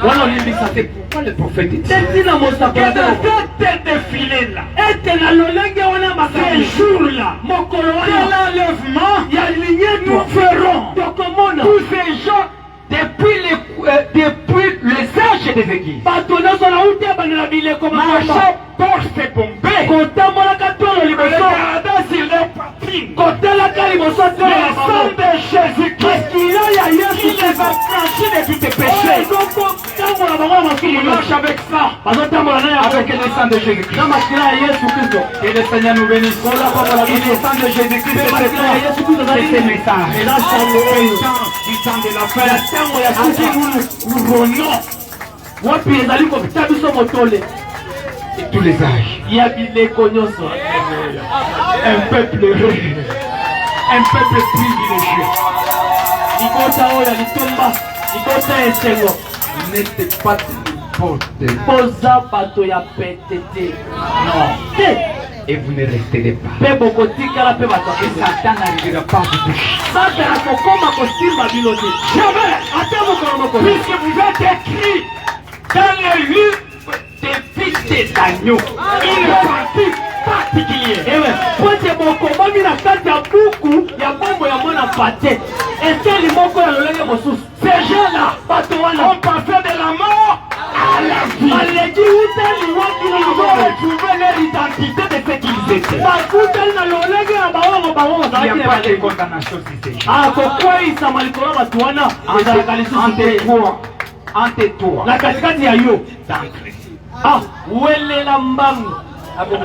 wana olimbisa te Pourquoi le prophète dit te ntina mosakola te tête défilé là, ete na lolenge wana makambo ce jour-là, mokolo quel wana enlèvement ya linyeto nous ferons tokomona tous ces gens depuis les âges des églises. bato nyonso nauti abandela bileko Marchant porte bombée. kotambolaka tolo Le liboso gardant sur leur poitrine. kotelaka liboso Le sang tolo de Jésus-Christ kilo ya qui yesu les a franchis de tous tes péchés. ezokotambola bango na masumu Il marche avec ça, bazotambola na avec yango le sang de Jésus-Christ. na makila ya yesu kristo Que le Seigneur nous bénisse. Que le sang de Jésus-Christ mpe est makila ya yesu kristo c'est ce ezali message. elasango oyo Du temps de la fin, ya ntango ya à suki qui nous rônons wapi ezali kobita biso motole de tous les âges. ya bileko nyonso Un peuple heureux, un peuple privilégié. libota oyo litomba libota esengo n'était pas n'importe. poza bato ya petete Non. te Et vous ne resterez pas. pe bokotikala pe bato Et Satan n'arrivera pas à vous toucher. Satan akokoma kosimba bino te jamais ata mokolo moko Puisque vous êtes écrit dans le livre des fils des agneaux, une partie particulière. ewe po ete bokomomi na kati ya buku ya bombo ya mwana pate eseli moko ya lolenge mosusu Ces gens-là, bato on wana passait de la mort à la vie. aleki uteli Ils ont wakili retrouvé leur identité de ce qu'ils étaient. bakuteli na lolenge ya bango bango Il n'y bazalaki a na pas de balenge condamnation si c'est akokweyisama likolo ya bato wana ezalaka lisusu te entre toi na katikati ya yo d'entrée. welela mbangu Entre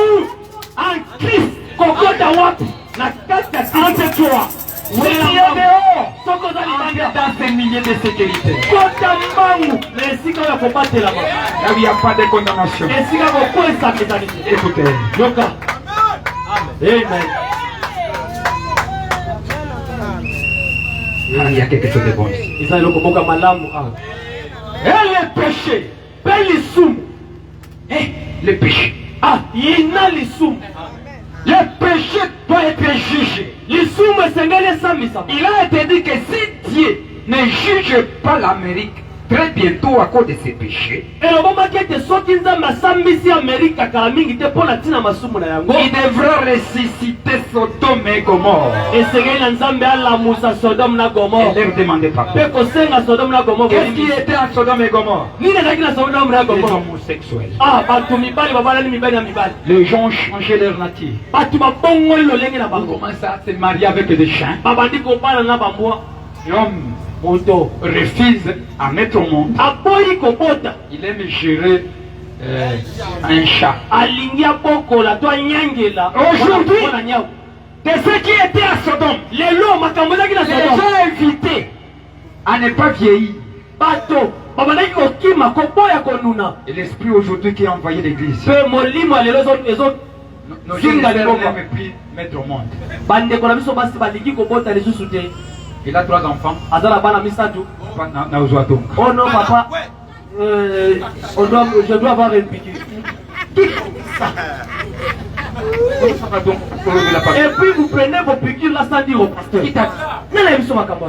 où? En Christ. kokota wapi na kati ya Entre toi. Si tu es welela mbangu dehors, soko ozali Entre banda dans ces milliers de sécurité. kota mbangu na esika oyo kobatelama Là où il n'y a pas de condamnation. esika kokweyisaka ezali te Écoutez. yoka amen Il y a quelque chose de bon ici. eza eloko boka malamu et le péché. mpe lisumu Le péché. yina lisumu Le péché doit être jugé. lisumu esengeli esambisama Il a été dit que si Dieu ne juge pas l'Amérique très bientôt à cause de ses péchés, elobamaki ete soki nzambe asambisi amerika kala mingi te mpo na ntina masumu na yango il devra ressusciter Sodome et Gomorre esengeli na nzambe alamusa sodome na et gomore leur demander pardon. mpe kosenga sodome na gomore Qu'est-ce qui était en Sodome et Gomorre? nini ezalaki na sodome na Les gomore homosexuels. bato mibali babalani mibali na mibali Les gens ont changé leur nature. bato babongoli lolenge na On bango commence à se marier avec des chiens. babandi kobala na bambwa L'homme moto refuse à mettre au monde. aboyi kobota Il aime gérer un chat. alingi abokola to anyangela Aujourd'hui, mpona nyau De ceux qui étaient à Sodome, lelo makambo ezalaki na Les sodome gens invités à ne pas vieillir. bato babandaki kokima koboya konuna Et l'esprit aujourd'hui qui a envoyé l'église. mpe molimo ya lelo Nos jeunes Zinga frères liboko. n'aiment plus mettre au monde. bandeko na biso basi balingi kobota lisusu te Il a 3 enfants. aza na bana misatu Na uzwa donc. oh non papa je dois avoir une piqûre et puis vous prenez vos piqûres là sans dire au pasteur nana biso makambo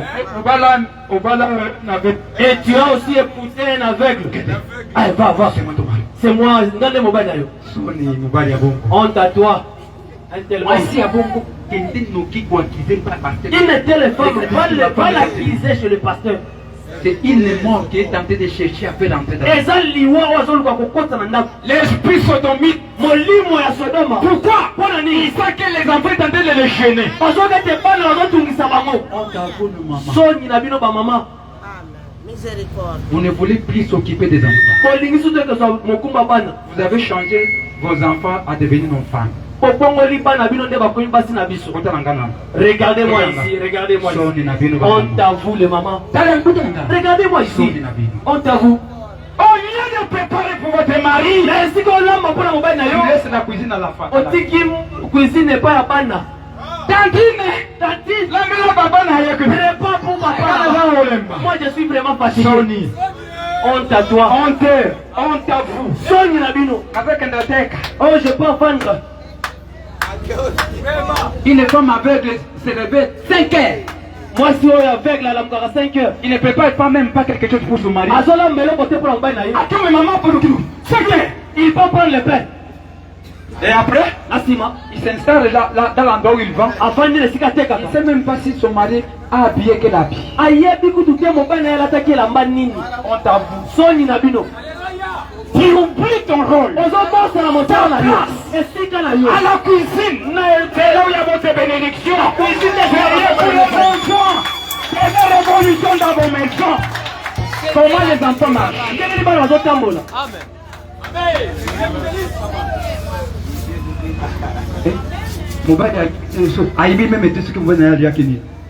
et tu as aussi écouté un aveugle allez va c'est moi ngande mobali na yo honte à toi un tel homme. Une telle femme va l'accuser chez le pasteur. C'est une mort qui est en train de chercher à faire rentrer dans l'esprit sodomite. Molimo ya Sodoma. Pourquoi? Il sait que les enfants sont en train de les gêner. Vous ne voulez plus s'occuper des enfants. Vous avez changé vos enfants à devenir nos femmes. Regardez-moi ici, regardez-moi ici. Honte à vous les mamans. Regardez-moi ici. Honte à vous. Oh, il y a de préparer pour votre mari. Mais si on l'a pour la laisse la cuisine à la femme. On dit que cuisine n'est pas la panne. Tantine, la mère papa n'a rien que pas pour papa. Moi je suis vraiment fatigué. Sony. Honte à toi. Honte à vous. Sony Nabino. Avec un attaque. Oh, je peux vendre. Une femme aveugle se réveille 5 heures. Moi si on est aveugle la mkara 5 heures. Il ne prépare pas même pas quelque chose pour son mari. Azola melo côté pour l'envoyer na yo. Attends mais maman pour le coup. 5 heures. Il peut prendre le pain. Et après, Asima, il s'installe dans l'endroit où il vend. Avant de laisser teka. Il ne sait même pas si son mari a habillé quel habit. Ayebi kutu te mo bana la taki la nini. On t'avoue. Soni Nabino. Tu oublies ton rôle. À la cuisine, c'est là où il y a votre bénédiction. La cuisine est pour les bons gens. C'est la révolution dans vos maisons. Comment les enfants marchent?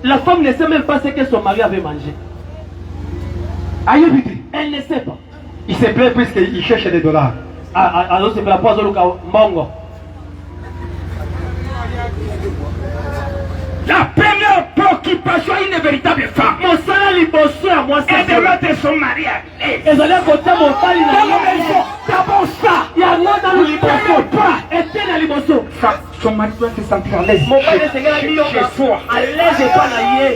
La femme ne sait même pas ce que son mari avait mangé. Elle ne sait pas. Il se plaît puisqu'il cherche des dollars. Alors c'est la poison mbongo. La première porte véritable femme. Mon salaire liboso ya moi Et de mettre son mari à l'aise. ezali kota mobali na Dans d'abord ça. yango nanu liboso ete na liboso Son mari doit se sentir à l'aise. mobali esengela miyoka soi. alege epa na ye.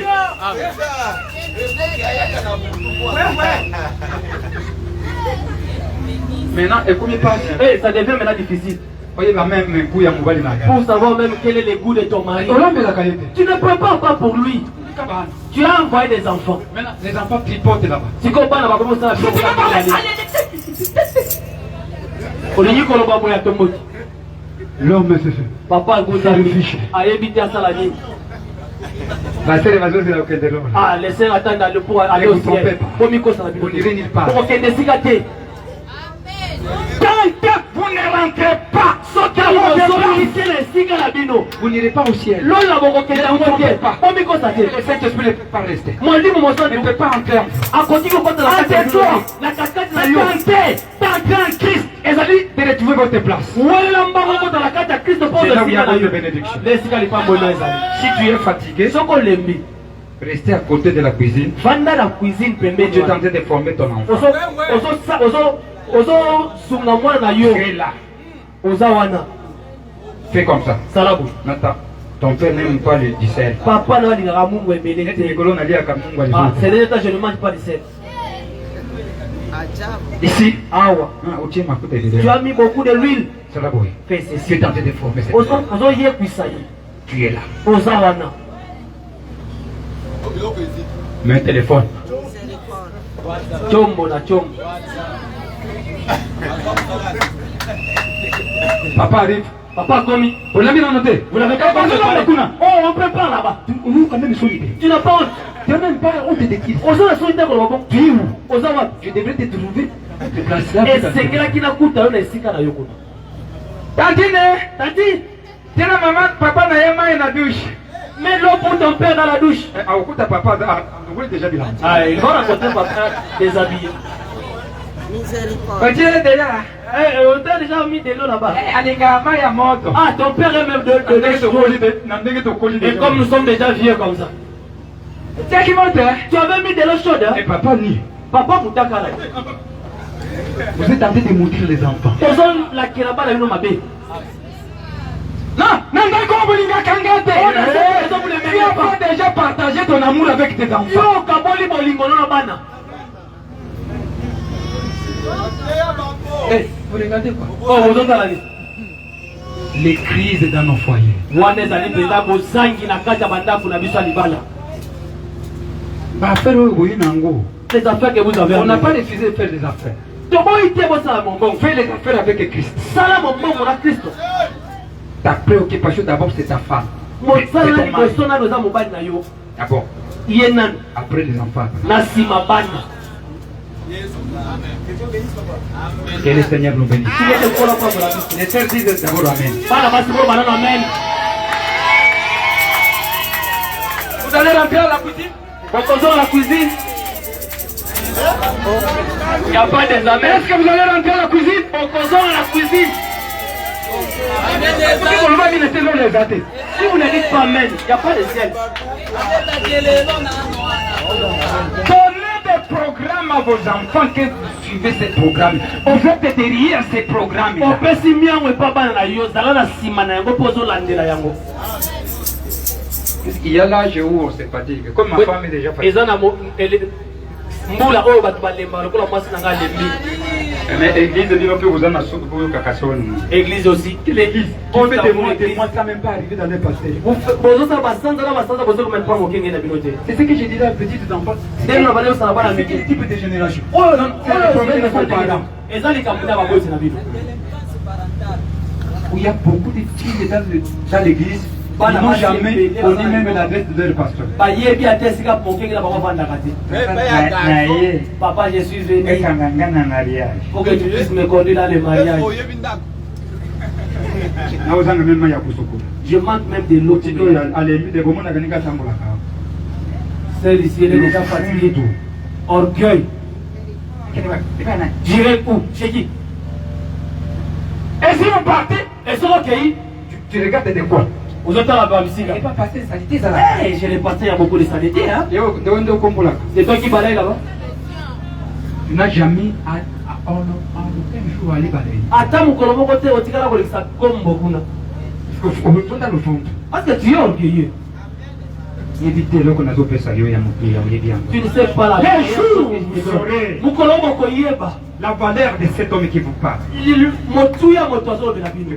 Maintenant, écoutez pas. Ça devient maintenant difficile Voyez la même goût à mobile. pour savoir même quel est le goût de ton mari. Tu ne prépares pas pour lui. Tu as envoyé des enfants. Maintenant, les enfants tripotent là-bas. Tu comprends là-bas comment ça va faire. L'homme c'est fait. Papa Selfish. ayebi à salami. La sœur Vazo c'est la auquel de l'homme. Ah, laissez attendre pour aller au ciel. On irait nulle part. Pour qu'il décide. Vous ne rentrez pas. Vous n'irez pas au ciel. Le Saint-Esprit ne peut pas rester. Mon livre, mon sang Ne peut pas entrer. à continuer de la cascade Dans Christ. Et ça dit de retrouver votre place. dans la carte à Christ C'est là où il y a beaucoup de bénédictions. Si tu es fatigué, restez à côté de la cuisine. Vanda la cuisine Et tu es en train de former ton enfant. Tu es là. Fais comme ça. Nathan, ton père n'aime pas le dessert. Papa n'a pas de c'est l'état, je ne mange pas de sel. Ici, Awa. Tu as mis beaucoup de l'huile. Fais Tu ceci. es en train de former cette personne. Tu es là. Mets un téléphone. Chombo na chombo. Papa arrive. Papa commis. Vous l'avez noté. Vous l'avez pas préparé. Oh, on prépare là-bas. Vous quand même solide. Tu n'as pas honte. Tu n'as même pas honte de qui. Ozo la solide pour le bon. Tu es où? Ozawa. Je devrais te trouver. Te placer là. Et c'est là qui n'a coûté un esika na yoko. Tati. Tiens la maman, papa n'a pas dans la douche. Mets l'eau pour ton père dans la douche. Ah, au coup ta papa, vous l'avez déjà dit là. Ah, il va raconter papa déshabillé. Tu es déjà là. On t'a déjà mis de l'eau là-bas. Ah, ton père est même de l'eau. Et comme nous sommes déjà vieux comme ça. Tiens qui monte. Tu avais mis de l'eau chaude. Et papa ni. Papa Moutakara. Vous êtes en train de montrer les enfants. La kiraba la mabé. Non, non, d'accord, tu n'as pas déjà partagé ton amour avec tes enfants. Yo, kaboli bolingono na bana. Vous regardez quoi? Oh, vous entendez? Les crises dans nos foyers. Wane zali penda bozangi na kata bandafu na biso libala. Bah, faire oui, nango. Les affaires que vous avez. On n'a pas refusé de faire des affaires. On fait les affaires avec Christ. Christ. Ta préoccupation d'abord c'est ta femme. C'est ton mari. D'abord. Après les enfants. Que le Seigneur nous bénisse. Les sœurs disent d'abord Amen. Vous allez rentrer à la cuisine. Reposons la cuisine. Il n'y a pas des amens. Est-ce que vous allez rentrer à la cuisine? Reposons à la cuisine. Si vous ne dites pas Amen, il n'y a pas de ciel. Donnez des programmes à vos enfants que vous suivez ces programmes. Vous êtes derrière ces programmes. Il y a l'âge où on se fatigue. Comme ma femme est déjà fatiguée. Mais l'église dit que vous en avez soupe pour le cacasson. Église aussi. L'église. Tu fais des mois, ça même pas arrivé dans les pasteurs. C'est ce que j'ai dit à petits enfants. C'est quel type de génération? Oh non, c'est le problème de vos parents. Où il y a beaucoup de filles dans l'église. Ils n'ont jamais connu même l'adresse de leur pasteur. Papa, je suis venu pour que tu puisses me conduire dans le mariage. Je manque même de l'eau. Celle ici, elle est déjà fatiguée. Orgueil. J'irai où? Chez qui? Et si vous partez, et sont recueillis, tu regardes de quoi? Vous êtes là bas ici. Il n'est pas passé saleté ça là. Eh, je l'ai passé, il y a beaucoup de saleté, hein. C'est toi qui balaye là-bas? Tu n'as jamais en aucun jour allé balayer. Attends, mon colombo côté, on tire la collection comme beaucoup. Parce que tu es orgueilleux. Évitez le qu'on a fait ça, il y a mon pays, il est bien. Tu ne sais pas la la valeur de cet homme qui vous parle. Je ne peux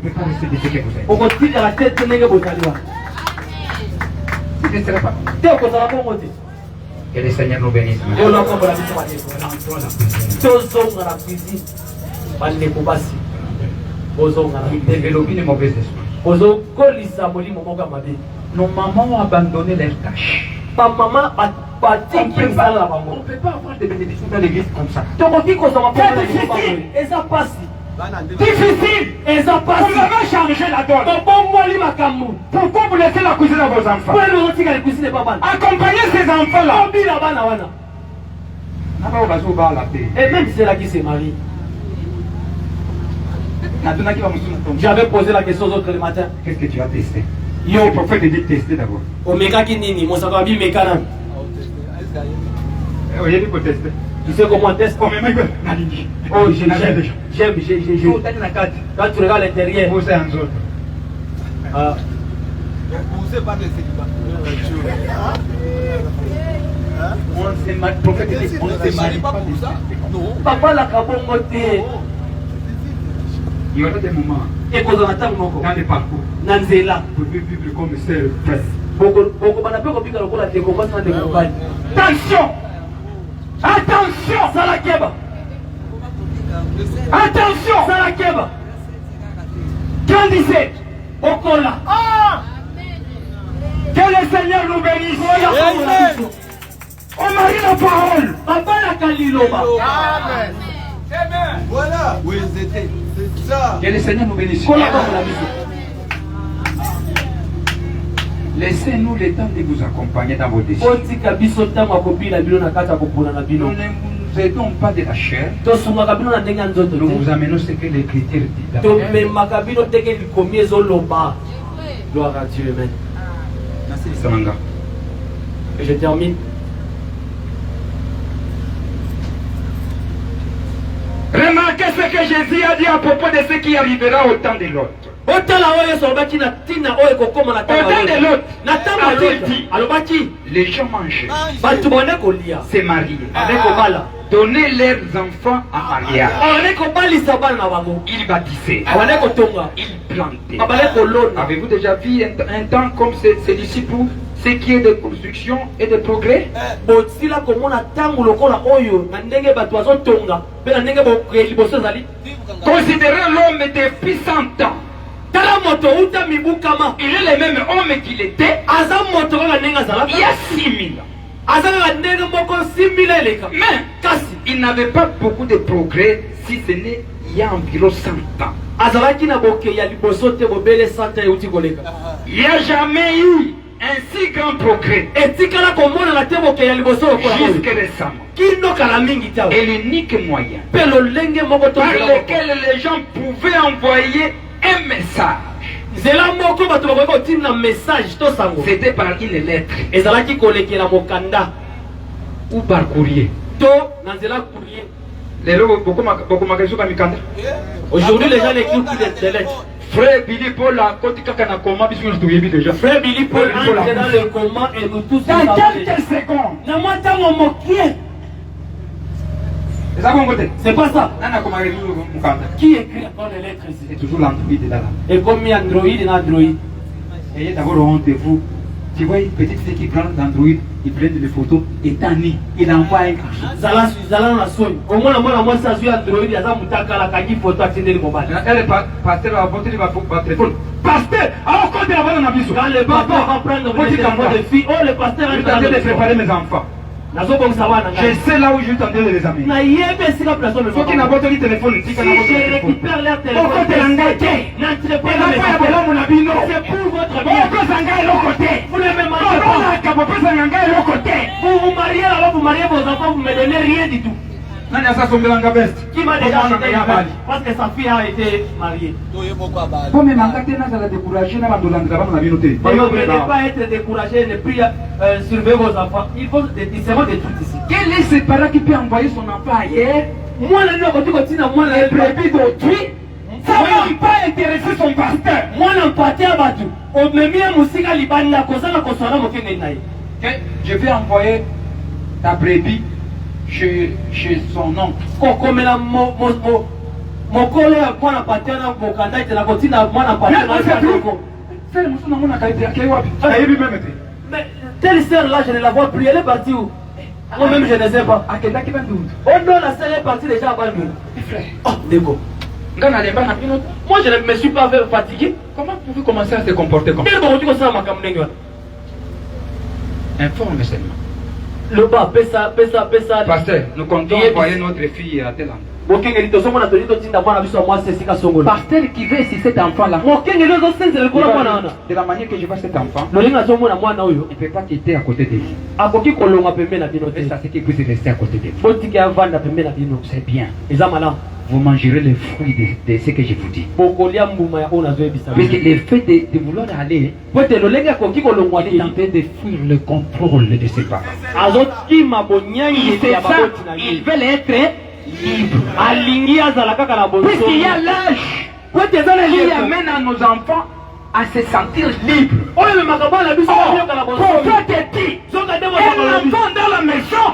pas rester de ce que vous êtes. Ce ne serait pas. Que le Seigneur nous bénisse. Développer les mauvais esprits. Nos mamans ont abandonné leurs tâches. On ne peut pas avoir des bénédictions dans l'église comme ça. Difficile. Vous avez changé la donne. Pourquoi vous laissez la cuisine à vos enfants? Accompagnez ces enfants-là. Et même c'est là qui s'est marié. J'avais posé la question aux autres le matin. Qu'est-ce que tu as testé? Le prophète dit tester d'abord. Omega qui nini, mon savoir bien mécanan. Oui, il faut tester. Tu sais comment on teste? Oh, j'aime. Quand tu regardes l'intérieur. Vous êtes en zone. Vous n'êtes pas de célibat. On s'est mal. Prophète dit on s'est mal. Papa la kabongote. Il y aura des moments dans les parcours pour vivre comme c'est presse. Attention! Attention! Salakeba! Attention! Salakeba! Grandissez! Okola! Que le Seigneur nous bénisse! On marie la parole! Papa la Kaliloba! Amen! Voilà où ils étaient. C'est ça. Que le Seigneur nous bénisse. Laissez-nous le temps de vous accompagner dans vos décisions. Nous ne vous aidons pas de la chair. Nous vous amenons ce que l'Écriture dit. Gloire à Dieu, amen. Merci. Et je termine. Remarquez ce que Jésus a dit à propos de ce qui arrivera au temps de l'autre. Au temps de l'autre, les gens mangeaient, se mariaient, donnaient leurs enfants en mariage. Ils bâtissaient, ils plantaient. Avez-vous déjà vu un temps comme celui-ci pour ce qui est de construction et de progrès? Considérez l'homme depuis 100 ans. Il est le même homme qu'il était il y a 6000 ans. Mais il n'avait pas beaucoup de progrès, si ce n'est il y a environ 100 ans. Il n'y a jamais eu un si grand progrès jusque récemment. Et l'unique moyen par lequel les gens pouvaient envoyer un message, c'était par une lettre ou par courrier. Aujourd'hui, les gens n'écrivent plus des lettres. Frère Billy Paul a côté kakana coma puisque nous devons déjà. Frère Billy Paul entre dans le coma et nous tous. Dans quelques secondes. C'est pas ça. Qui écrit dans les lettres ici? C'est toujours l'Android là. Et comme il y a Android et Android. Ayez d'abord honte de vous. Tu vois une petite fille qui prend l'Android, il prend des photos et Tani, il envoie un cachet. Au moins, moi, ça suit Android, il y a un moutaka la kaki photo à tirer le mobile. Elle pasteur a voté votre téléphone. Pasteur, alors quand il a un avis sur. Quand le papa va prendre votre téléphone de fille, oh le pasteur est en train de préparer mes enfants. Je sais là où je t'en donner les amis. Faut qu'il n'a pas de téléphone. Si je récupère leur téléphone, n'entrez pas dans mes affaires. C'est pour votre bien. Vous ne me mariez pas. Vous vous mariez là-bas, vous mariez vos enfants, vous ne me donnez rien du tout. Qui m'a déjà acheté une veste parce que sa fille a été mariée. Ne pas être découragé, ne plus surveiller vos enfants. Ils seront détruits ici. Quel est ce parent qui peut envoyer son enfant ailleurs? Moi, les brebis d'autrui, ça ne va pas intéresser son pasteur. Moi, l'empathie à Batu. Je vais envoyer ta brebis chez son oncle. Mais telle sœur là, je ne la vois plus. Elle est partie où? Moi-même, je ne sais pas. Oh non, la sœur est partie déjà avant nous. Oh, Dégo. Moi, je ne me suis pas fatigué. Comment pouvez-vous commencer à se comporter comme ça? Informe seulement. Le bas, pesa. Pasteur, nous comptons envoyer notre fille à tel endroit. Pasteur qui veut sur cet enfant-là, de la manière que je vois cet enfant, il ne peut pas quitter à côté de lui. C'est ça, c'est qu'il puisse rester à côté de lui. C'est bien. Vous mangerez les fruits de ce que je vous dis. Parce que le fait de vouloir aller, il est en train de fuir le contrôle de ses parents. Ils veulent être libres. Puisqu'il y a l'âge qui amène à nos enfants à se sentir libres. Pour faire petit, un enfant dans la maison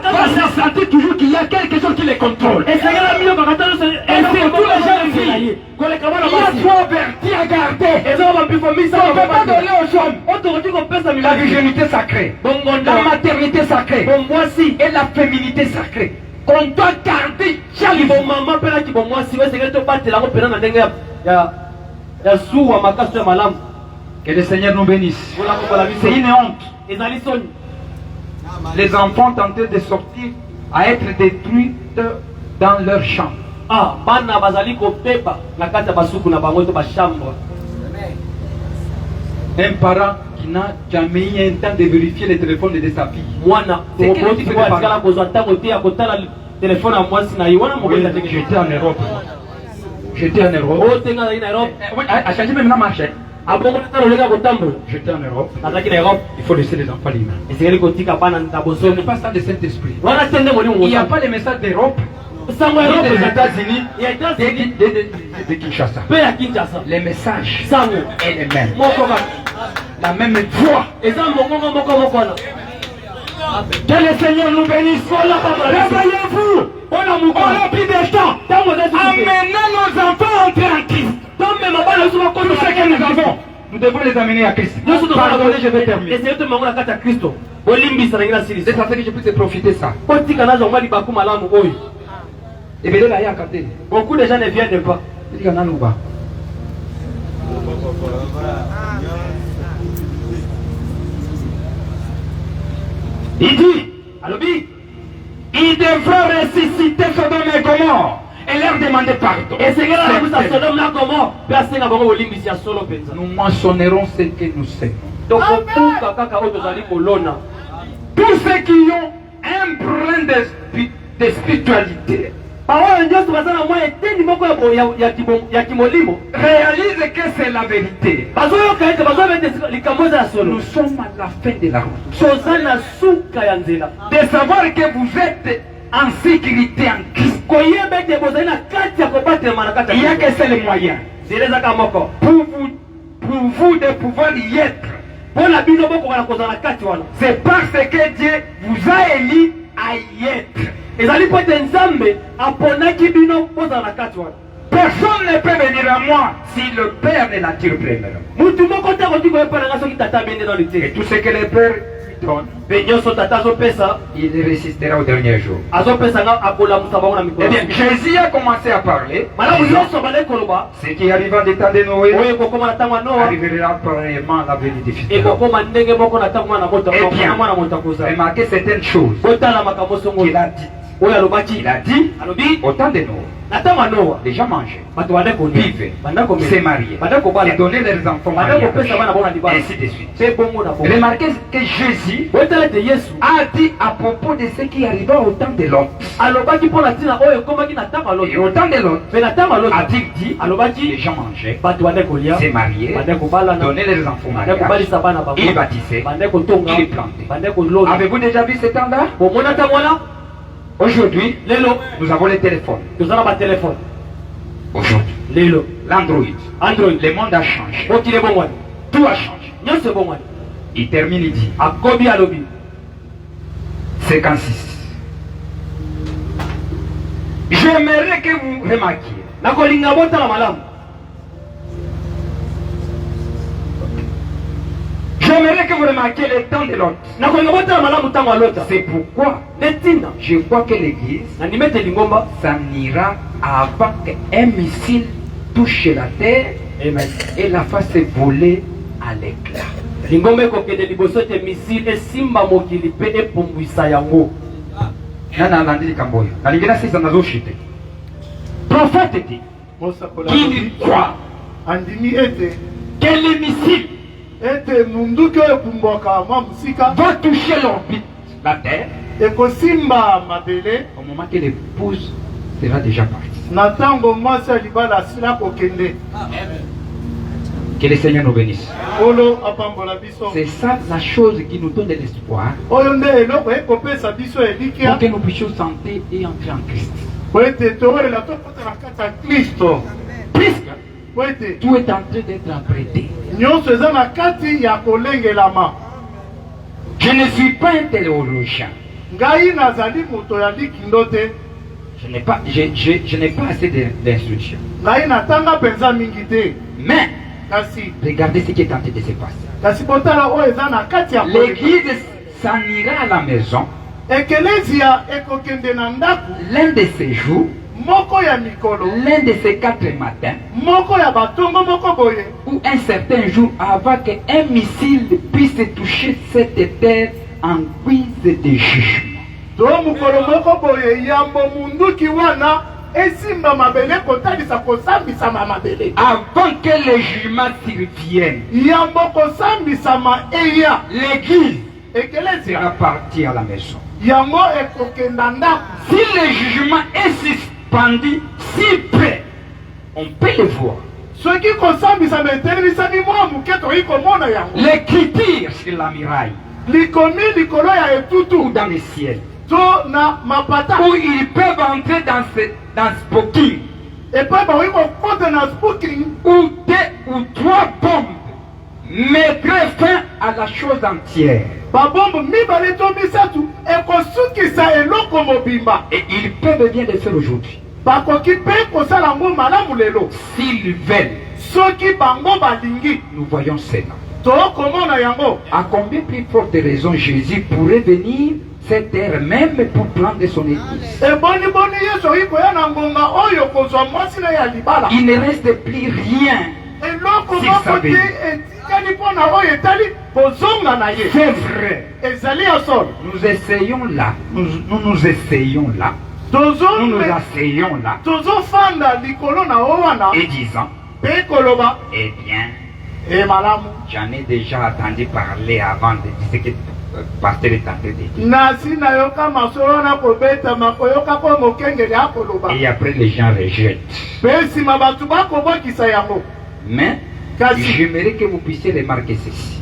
va se sentir toujours qu'il y a quelque chose qui les contrôle. Et c'est surtout les jeunes filles. Il y a trois vertus à garder. On ne peut pas donner aux hommes la virginité sacrée, la maternité sacrée et la féminité sacrée. Qu'on doit garder chaque maman. Que le Seigneur nous bénisse. C'est une honte. Les enfants tentés de sortir à être détruits dans leur chambre. Un parent qui n'a jamais eu un temps de vérifier le téléphone de sa fille. J'étais en Europe. J'étais en Europe. Il faut laisser les enfants libres. Ce n'est pas ça le Saint-Esprit. Il n'y a pas les messages d'Europe, des États-Unis, de Kinshasa. Les messages sont les mêmes. La même voix. Que le Seigneur nous bénisse. Réveillez-vous. On a plus de temps. Amenez nos enfants à entrer en Christ. Tout ce que nous avons, nous devons les amener à Christ. Pardonnez, je vais terminer. C'est ça que je puisse profiter de ça. Et bien là, il y a beaucoup de gens ne viennent pas. Il dit, il devra ressusciter Sodome et Gomorrhe et leur demander pardon. Nous mentionnerons ce que nous savons. Tous ceux qui ont un brin de spiritualité réalisent que c'est la vérité. Nous sommes à la fin de la route. De savoir que vous êtes en sécurité en Christ. Il n'y a que c'est le moyen pour vous de pouvoir y être. C'est parce que Dieu vous a élu à y être. Personne ne peut venir à moi si le Père ne l'attire premièrement. Et tout ce que le Père lui donne, il résistera au dernier jour. Eh bien, Jésus a commencé à parler. Ce qui arriva du temps de Noé arrivera premièrement à la venue du Fils de l'homme. Eh bien, remarquez certaines choses qu'il a dites. Il a dit, au temps de Noé, les gens mangeaient, vivaient, se mariaient, et donnaient leurs enfants mariés, ainsi de suite. Remarquez que Jésus a dit à propos de ce qui arriva au temps de Lot. Et au temps de Lot, a-t-il dit, les gens mangeaient, se mariaient, donnaient leurs enfants mariés, ils bâtissaient, ils plantaient. Avez-vous déjà vu ce temps-là? Aujourd'hui, nous avons les téléphones. Aujourd'hui, l'Android. Le monde a changé. Tout a changé. Il termine, il dit 56. J'aimerais que vous remarquiez. J'aimerais que vous remarquiez le temps de l'autre. C'est pourquoi je crois que l'église, ça n'ira avant qu'un missile touche la terre et la fasse voler à l'éclat. Prophète dit qu'il croit que les missiles va toucher l'orbite, la terre, au moment que l'épouse sera déjà partie. Que le Seigneur nous bénisse. C'est ça la chose qui nous donne de l'espoir pour que nous puissions sentir et entrer en Christ. Puisque tout est en train d'être apprêté. Je ne suis pas un théologien. Je n'ai pas assez d'instructions. Mais regardez ce qui est en train de se passer. L'église s'en ira à la maison. L'un de ces jours, l'un de ces 4 matins, ou un certain jour avant qu'un missile puisse toucher cette terre en guise de jugement. Avant que le jugement survienne, l'église sera partie à la maison. Si le jugement est suspendu, si près, on peut le voir. L'écriture sur la muraille, ou dans le ciel, où ils peuvent entrer dans ce booking, où 2 ou 3 bombes mettraient fin à la chose entière. Et ils peuvent bien le faire aujourd'hui. S'ils veulent, nous voyons cela. À combien plus forte raison Jésus pourrait venir cette terre même pour prendre son église? Il ne reste plus rien. S'il savait. C'est vrai. Nous essayons là. Nous essayons là. Nous nous asseyons là. Et disant, eh bien, j'en ai déjà entendu parler avant de dire ce que pasteur est en train de dire. Et après les gens rejettent. Mais j'aimerais que vous puissiez remarquer ceci.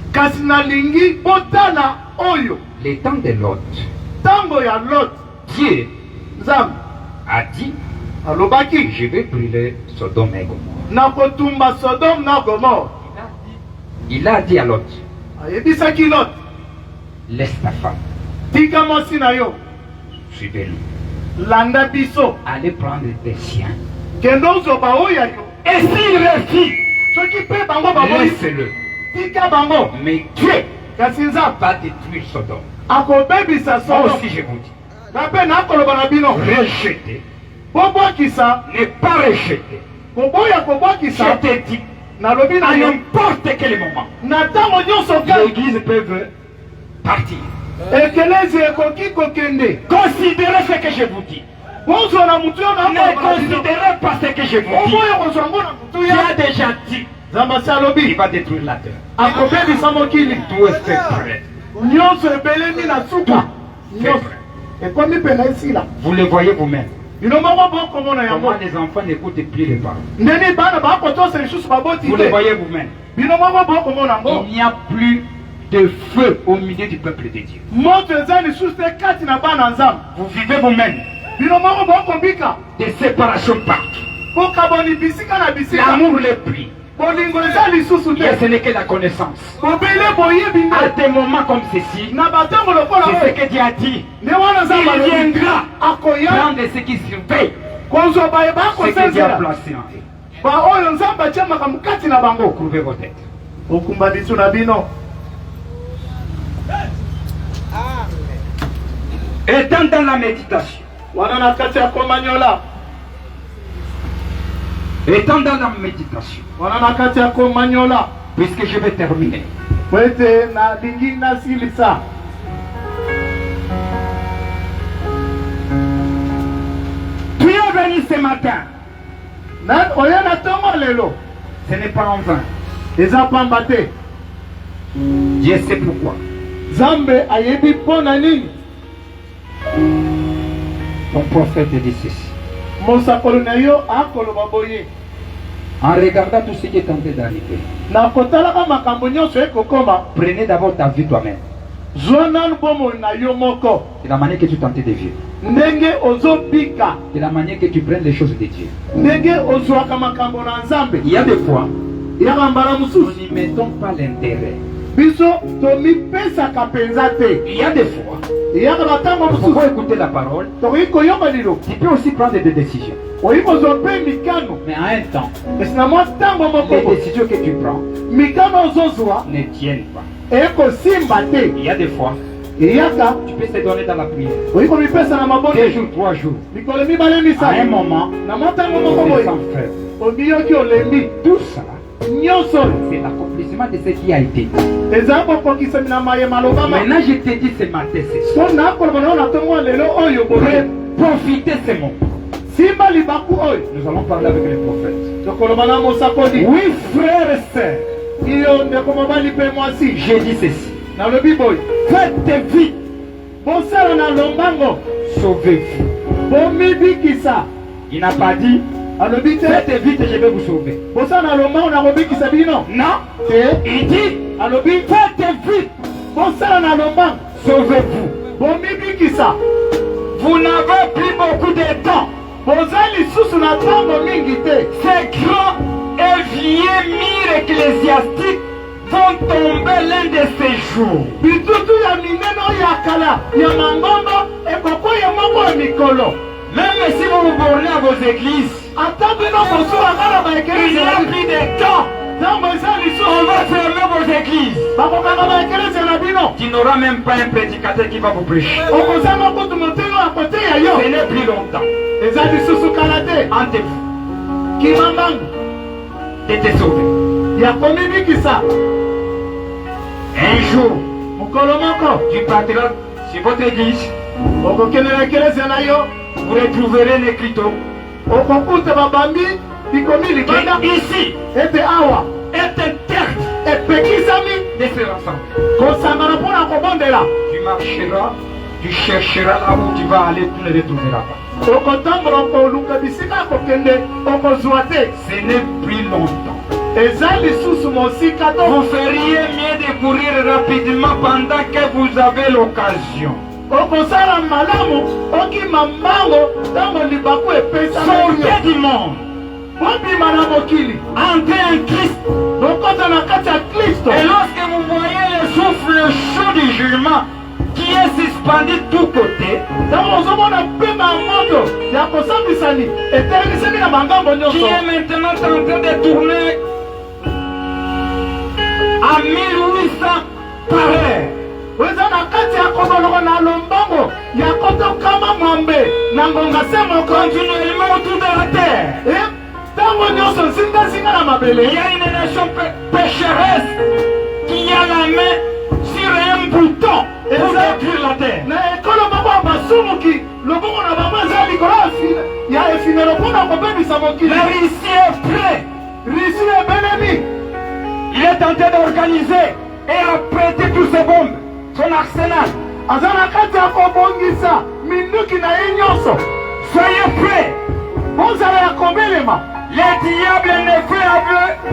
Le temps de Lot, Dieu a dit, je vais brûler Sodome et Gomorrhe. Il a dit à Lot, laisse ta femme, suivez-nous, allez prendre tes siens, et s'il refuse, laisse-le. Mais Dieu va détruire Sodome. Moi aussi je vous dis, rejeter n'est pas rejeter. Je te dis, à n'importe quel moment, l'église peut partir. Considérez ce que je vous dis. Ne considérez pas ce que je vous dis. Il a déjà dit. Il va détruire la terre. Tout est fait prêt. Vous le voyez vous-même. Comment les enfants n'écoutent plus les parents. Vous le voyez vous-même. Il n'y a plus de feu au milieu du peuple de Dieu. Vous vivez vous-même de séparation partout. L'amour les plie. Mais ce n'est que la connaissance. À des moments comme ceci, c'est ce que Dieu a dit. Il viendra prendre ce qui surveille, ce que Dieu a placé en eux. Couvrez vos têtes. Étant dans la méditation, étant dans la méditation, puisque je vais terminer, tu es venu ce matin. Ce n'est pas en vain. Dieu sait pourquoi. Ton prophète dit ceci. En regardant tout ce qui est en train d'arriver, prenez d'abord ta vie toi-même. De la manière que tu tentais de vivre. De la manière que tu prennes les choses de Dieu. Il y a des fois, nous n'y mettons pas l'intérêt. Il y a des fois, pour écouter la parole, tu peux aussi prendre des décisions. Mais en un temps, les décisions que tu prends ne tiennent pas. Il y a des fois, tu peux te donner dans la prière. 2 jours, 3 jours. À un moment, tu te sens faible. Tout ça, c'est l'accomplissement de ce qui a été dit. Maintenant, je te dis ce matin, c'est ça. Profitez ce moment. Nous allons parler avec les prophètes. Oui, frères et sœurs. J'ai dit ceci. Faites vite. Sauvez-vous. Il n'a pas dit faites vite et je vais vous sauver. Non. Il dit faites vite. Sauvez-vous. Vous n'avez plus beaucoup de temps. Ces grands et vieux murs ecclésiastiques vont tomber l'un de ces jours. Même si vous vous bornez à vos églises, il n'y a plus de temps. On va fermer vos églises. Tu n'auras même pas un prédicateur qui va vous prêcher. Ce n'est plus longtemps. Entre vous. Tu t'es sauvé. Un jour, tu partiras sur votre église. Vous retrouverez un écriteau. Ici est interdit de se rassembler. Tu marcheras, tu chercheras là où tu vas aller, tu ne le trouveras pas. Ce n'est plus longtemps. Vous feriez mieux de courir rapidement pendant que vous avez l'occasion. Sortez du monde. Entrez en Christ. Et lorsque vous voyez le souffle chaud du jugement qui est suspendu de tous côtés, qui est maintenant en train de tourner à 1800 par heure. Continuellement autour de la terre. Il y a une nation pécheresse qui a la main sur un bouton pour détruire la terre. Le La Russie est prête. Il est tenté d'organiser et à prêter tous ses bombes, son arsenal. Soyez prêts. Les diables ne fait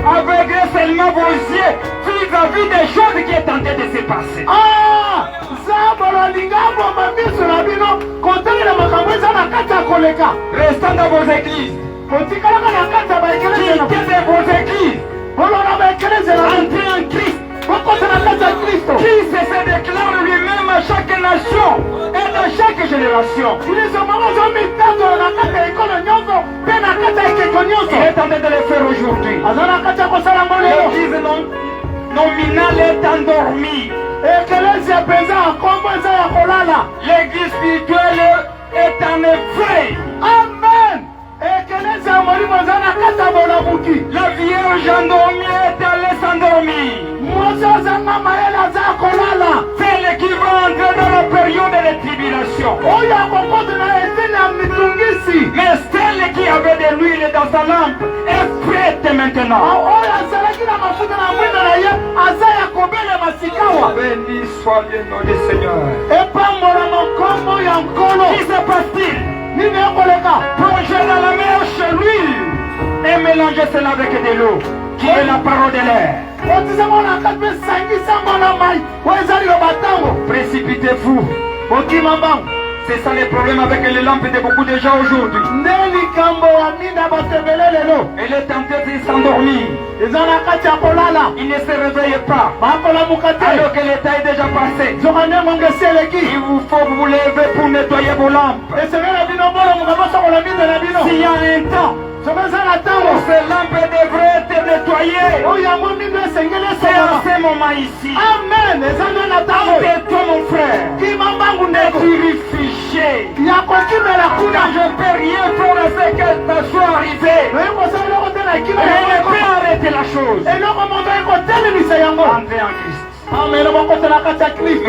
aveugler seulement vos yeux vis-à-vis des choses qui est tenté de se passer. Restons dans vos églises. Quittez de vos églises. Entrez en Christ. Christ se déclare lui-même à chaque nation et dans chaque génération. Il est en train de le faire aujourd'hui. L'église nominale est endormie. L'église spirituelle est en éveil. Amen. La Vierge endormie est allée s'endormir. Celle qui va entrer dans la période de tribulation. Mais celle qui avait de l'huile dans sa lampe est prête maintenant. Béni soit le nom du Seigneur. Qui se passe-t-il? Plongez dans la mer chez lui et mélangez cela avec de l'eau, qui est la parole de l'air. Précipitez-vous. C'est ça le problème avec les lampes de beaucoup de gens aujourd'hui. Elle est tentée de s'endormir. Il ne se réveille pas. Alors que l'état est déjà passé. Il vous faut vous lever pour nettoyer vos lampes. S'il y a un temps, ces lampes devraient être nettoyées. C'est à ce moment ici. Amen. Tais-toi mon frère. Et purifié. Je ne peux rien faire à ce que ça soit arrivé. Je ne peux arrêter la chose. Entrez en Christ.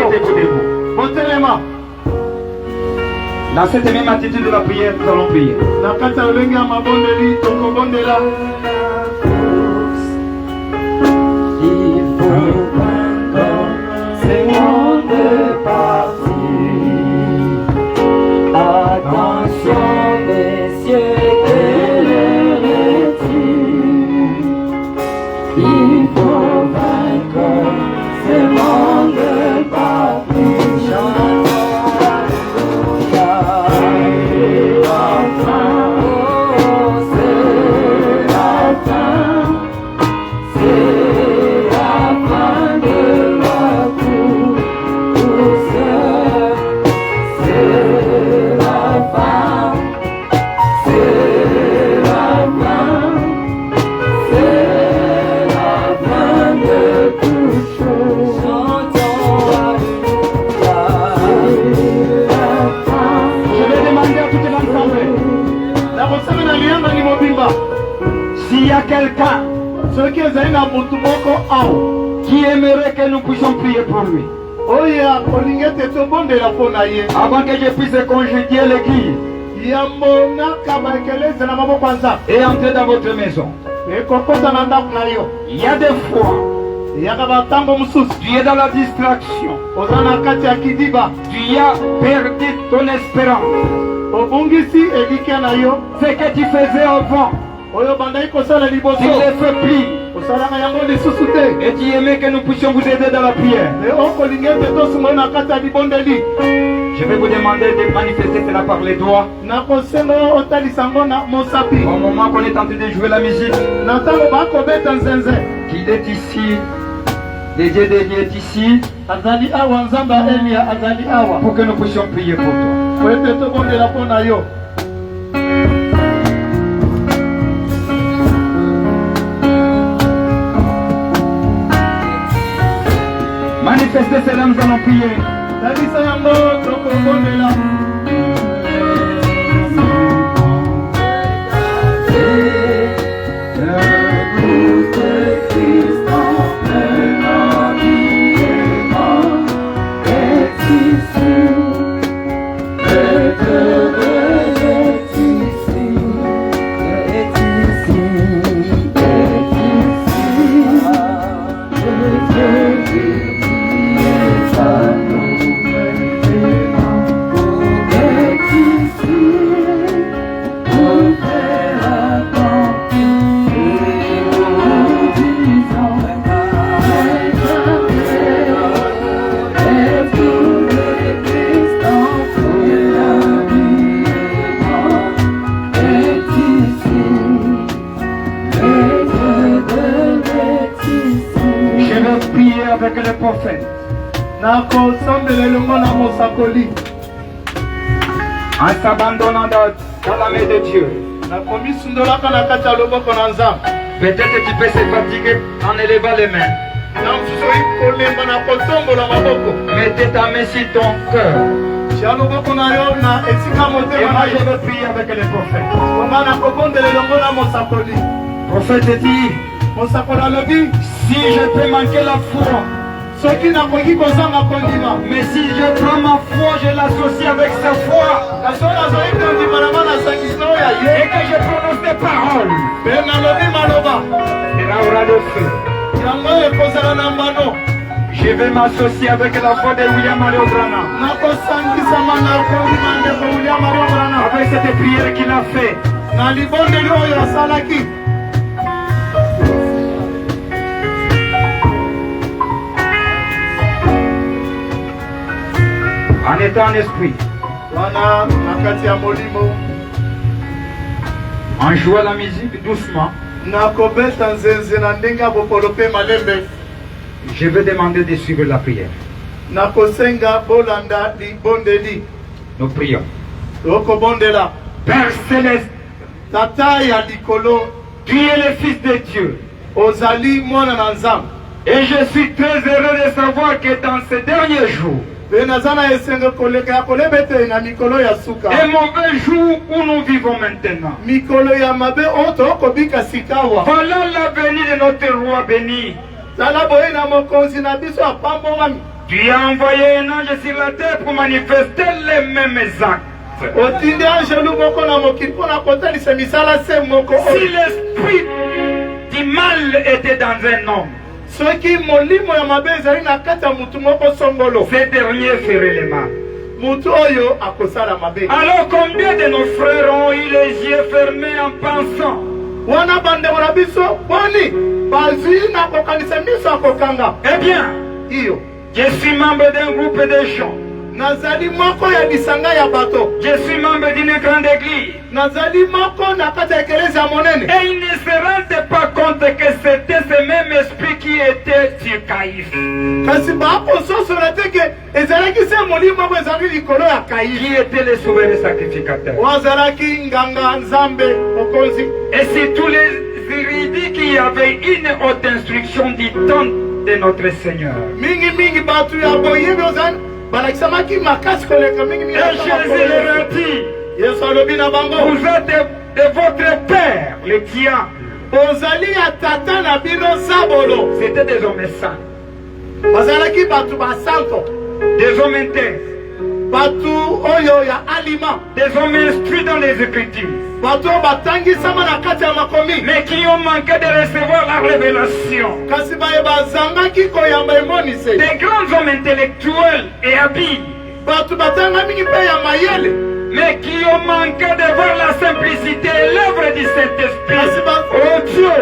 Mettez-vous debout. Dans cette même attitude de la prière, nous allons prier. Il faut vaincre ces mondes partis. Attention, messieurs, quelle heure est-il? Il faut vaincre ces mondes partis. S'il y a quelqu'un qui aimerait que nous puissions prier pour lui, avant que je puisse congédier l'église et entrer dans votre maison, il y a des fois tu es dans la distraction, tu as perdu ton espérance. Ce que tu faisais avant, tu ne le fais plus. Et tu aimais que nous puissions vous aider dans la prière. Je vais vous demander de manifester cela par les doigts. Au moment qu'on est en train de jouer la musique, qu'il est ici, le Dieu est ici, pour que nous puissions prier pour toi. Manifestez cela, nous allons prier. En s'abandonnant dans la main de Dieu. Peut-être tu peux se fatiguer en élevant les mains. Mettez ta main sur ton cœur. Et moi je veux prier avec les prophètes. Le prophète dit, si je peux manquer la foi, mais si je prends ma foi, je l'associe avec sa foi, et que je prononce des paroles, il aura le feu. Je vais m'associer avec la foi de William Mario Branham. Avec cette prière qu'il a fait. En étant en esprit. En jouant la musique doucement. Je vais demander de suivre la prière. Nous prions. Père Céleste, tu es le Fils de Dieu. Et je suis très heureux de savoir que dans ces derniers jours, et mauvais jour où nous vivons maintenant, voilà l'avenir de notre roi béni. Tu as envoyé un ange sur la terre pour manifester les mêmes actes. Si l'esprit du mal était dans un homme, ce dernier ferait le mal. Alors combien de nos frères ont eu les yeux fermés en pensant? Eh bien, je suis membre d'un groupe de gens. Je suis membre d'une grande église. Et ils ne se rendent pas compte que c'était ce même esprit qui était sur Caïphe. Qui était le souverain sacrificateur. Et c'est tous les érudits qui avaient une haute instruction du temps de notre Seigneur. Et Jésus leur a dit, vous êtes de votre père, le diable. C'était des hommes saints, des hommes intègres, des hommes instruits dans les Écritures, mais qui ont manqué de recevoir la révélation. Des grands hommes intellectuels et habiles, mais qui ont manqué de voir la simplicité et l'œuvre du Saint-Esprit. Oh Dieu!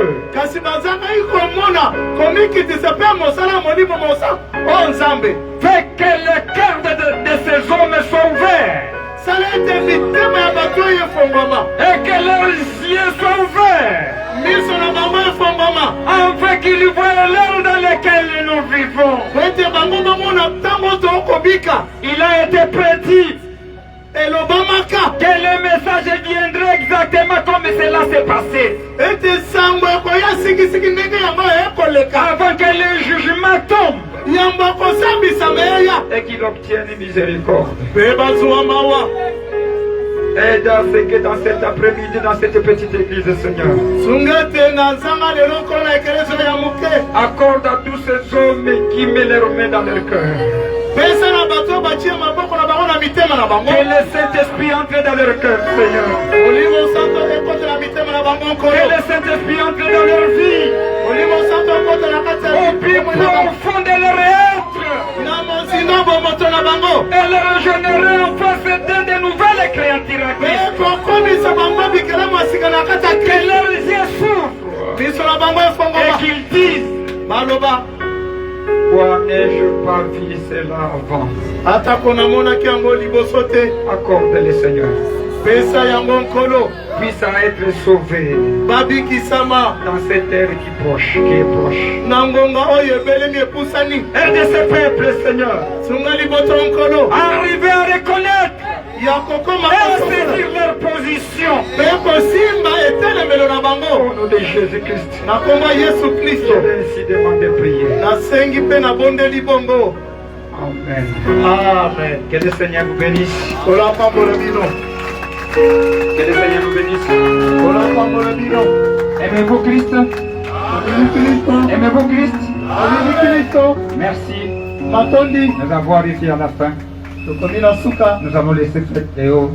Fais que le cœur de ces hommes soit ouvert. Et que leurs yeux soient ouverts. Afin qu'ils voient l'heure dans laquelle nous vivons. Il a été prédit que le message viendrait exactement comme cela s'est passé. Avant que le jugement tombe. Et qu'il obtienne miséricorde. Aide à ce que dans cet après-midi, dans cette petite église, Seigneur, accorde à tous ces hommes qui mettent leurs mains dans leur cœur. Que le Saint-Esprit entre dans leur cœur, Seigneur. Que le Saint-Esprit entre dans leur vie. Au plus profond de leur être. Et leur régénérer en face de nouvelles créatures. Que leurs yeux s'ouvrent. Et qu'ils disent, pourquoi n'ai-je pas vu cela avant? Accorde le Seigneur. pesa yango nkolo puissent en être sauvés babikisama dans cette ère qui est proche. na ngonga oyo ebelemi epusani. Aide de ce peuple, Seigneur, sunga liboso nkolo arriver à reconnaître ya kokoma et à saisir leur position. mpe kosimba etelemelo na Au bango nom de Jésus-Christ, na kombo ya Yesu Kristo j'ai ainsi demandé prier. nasengi mpe nabondeli bongo. Amen. Amen. Que le Seigneur vous bénisse. Olapambola bino. Que le Seigneur vous bénisse. Olapambola bino. Aimez-vous Christ? Aimez-vous Christ? Amini Kristo. Merci. Matondi. Nous avons arrivé à la fin. Tokomi na suka. Nous avons laissé Frère Théo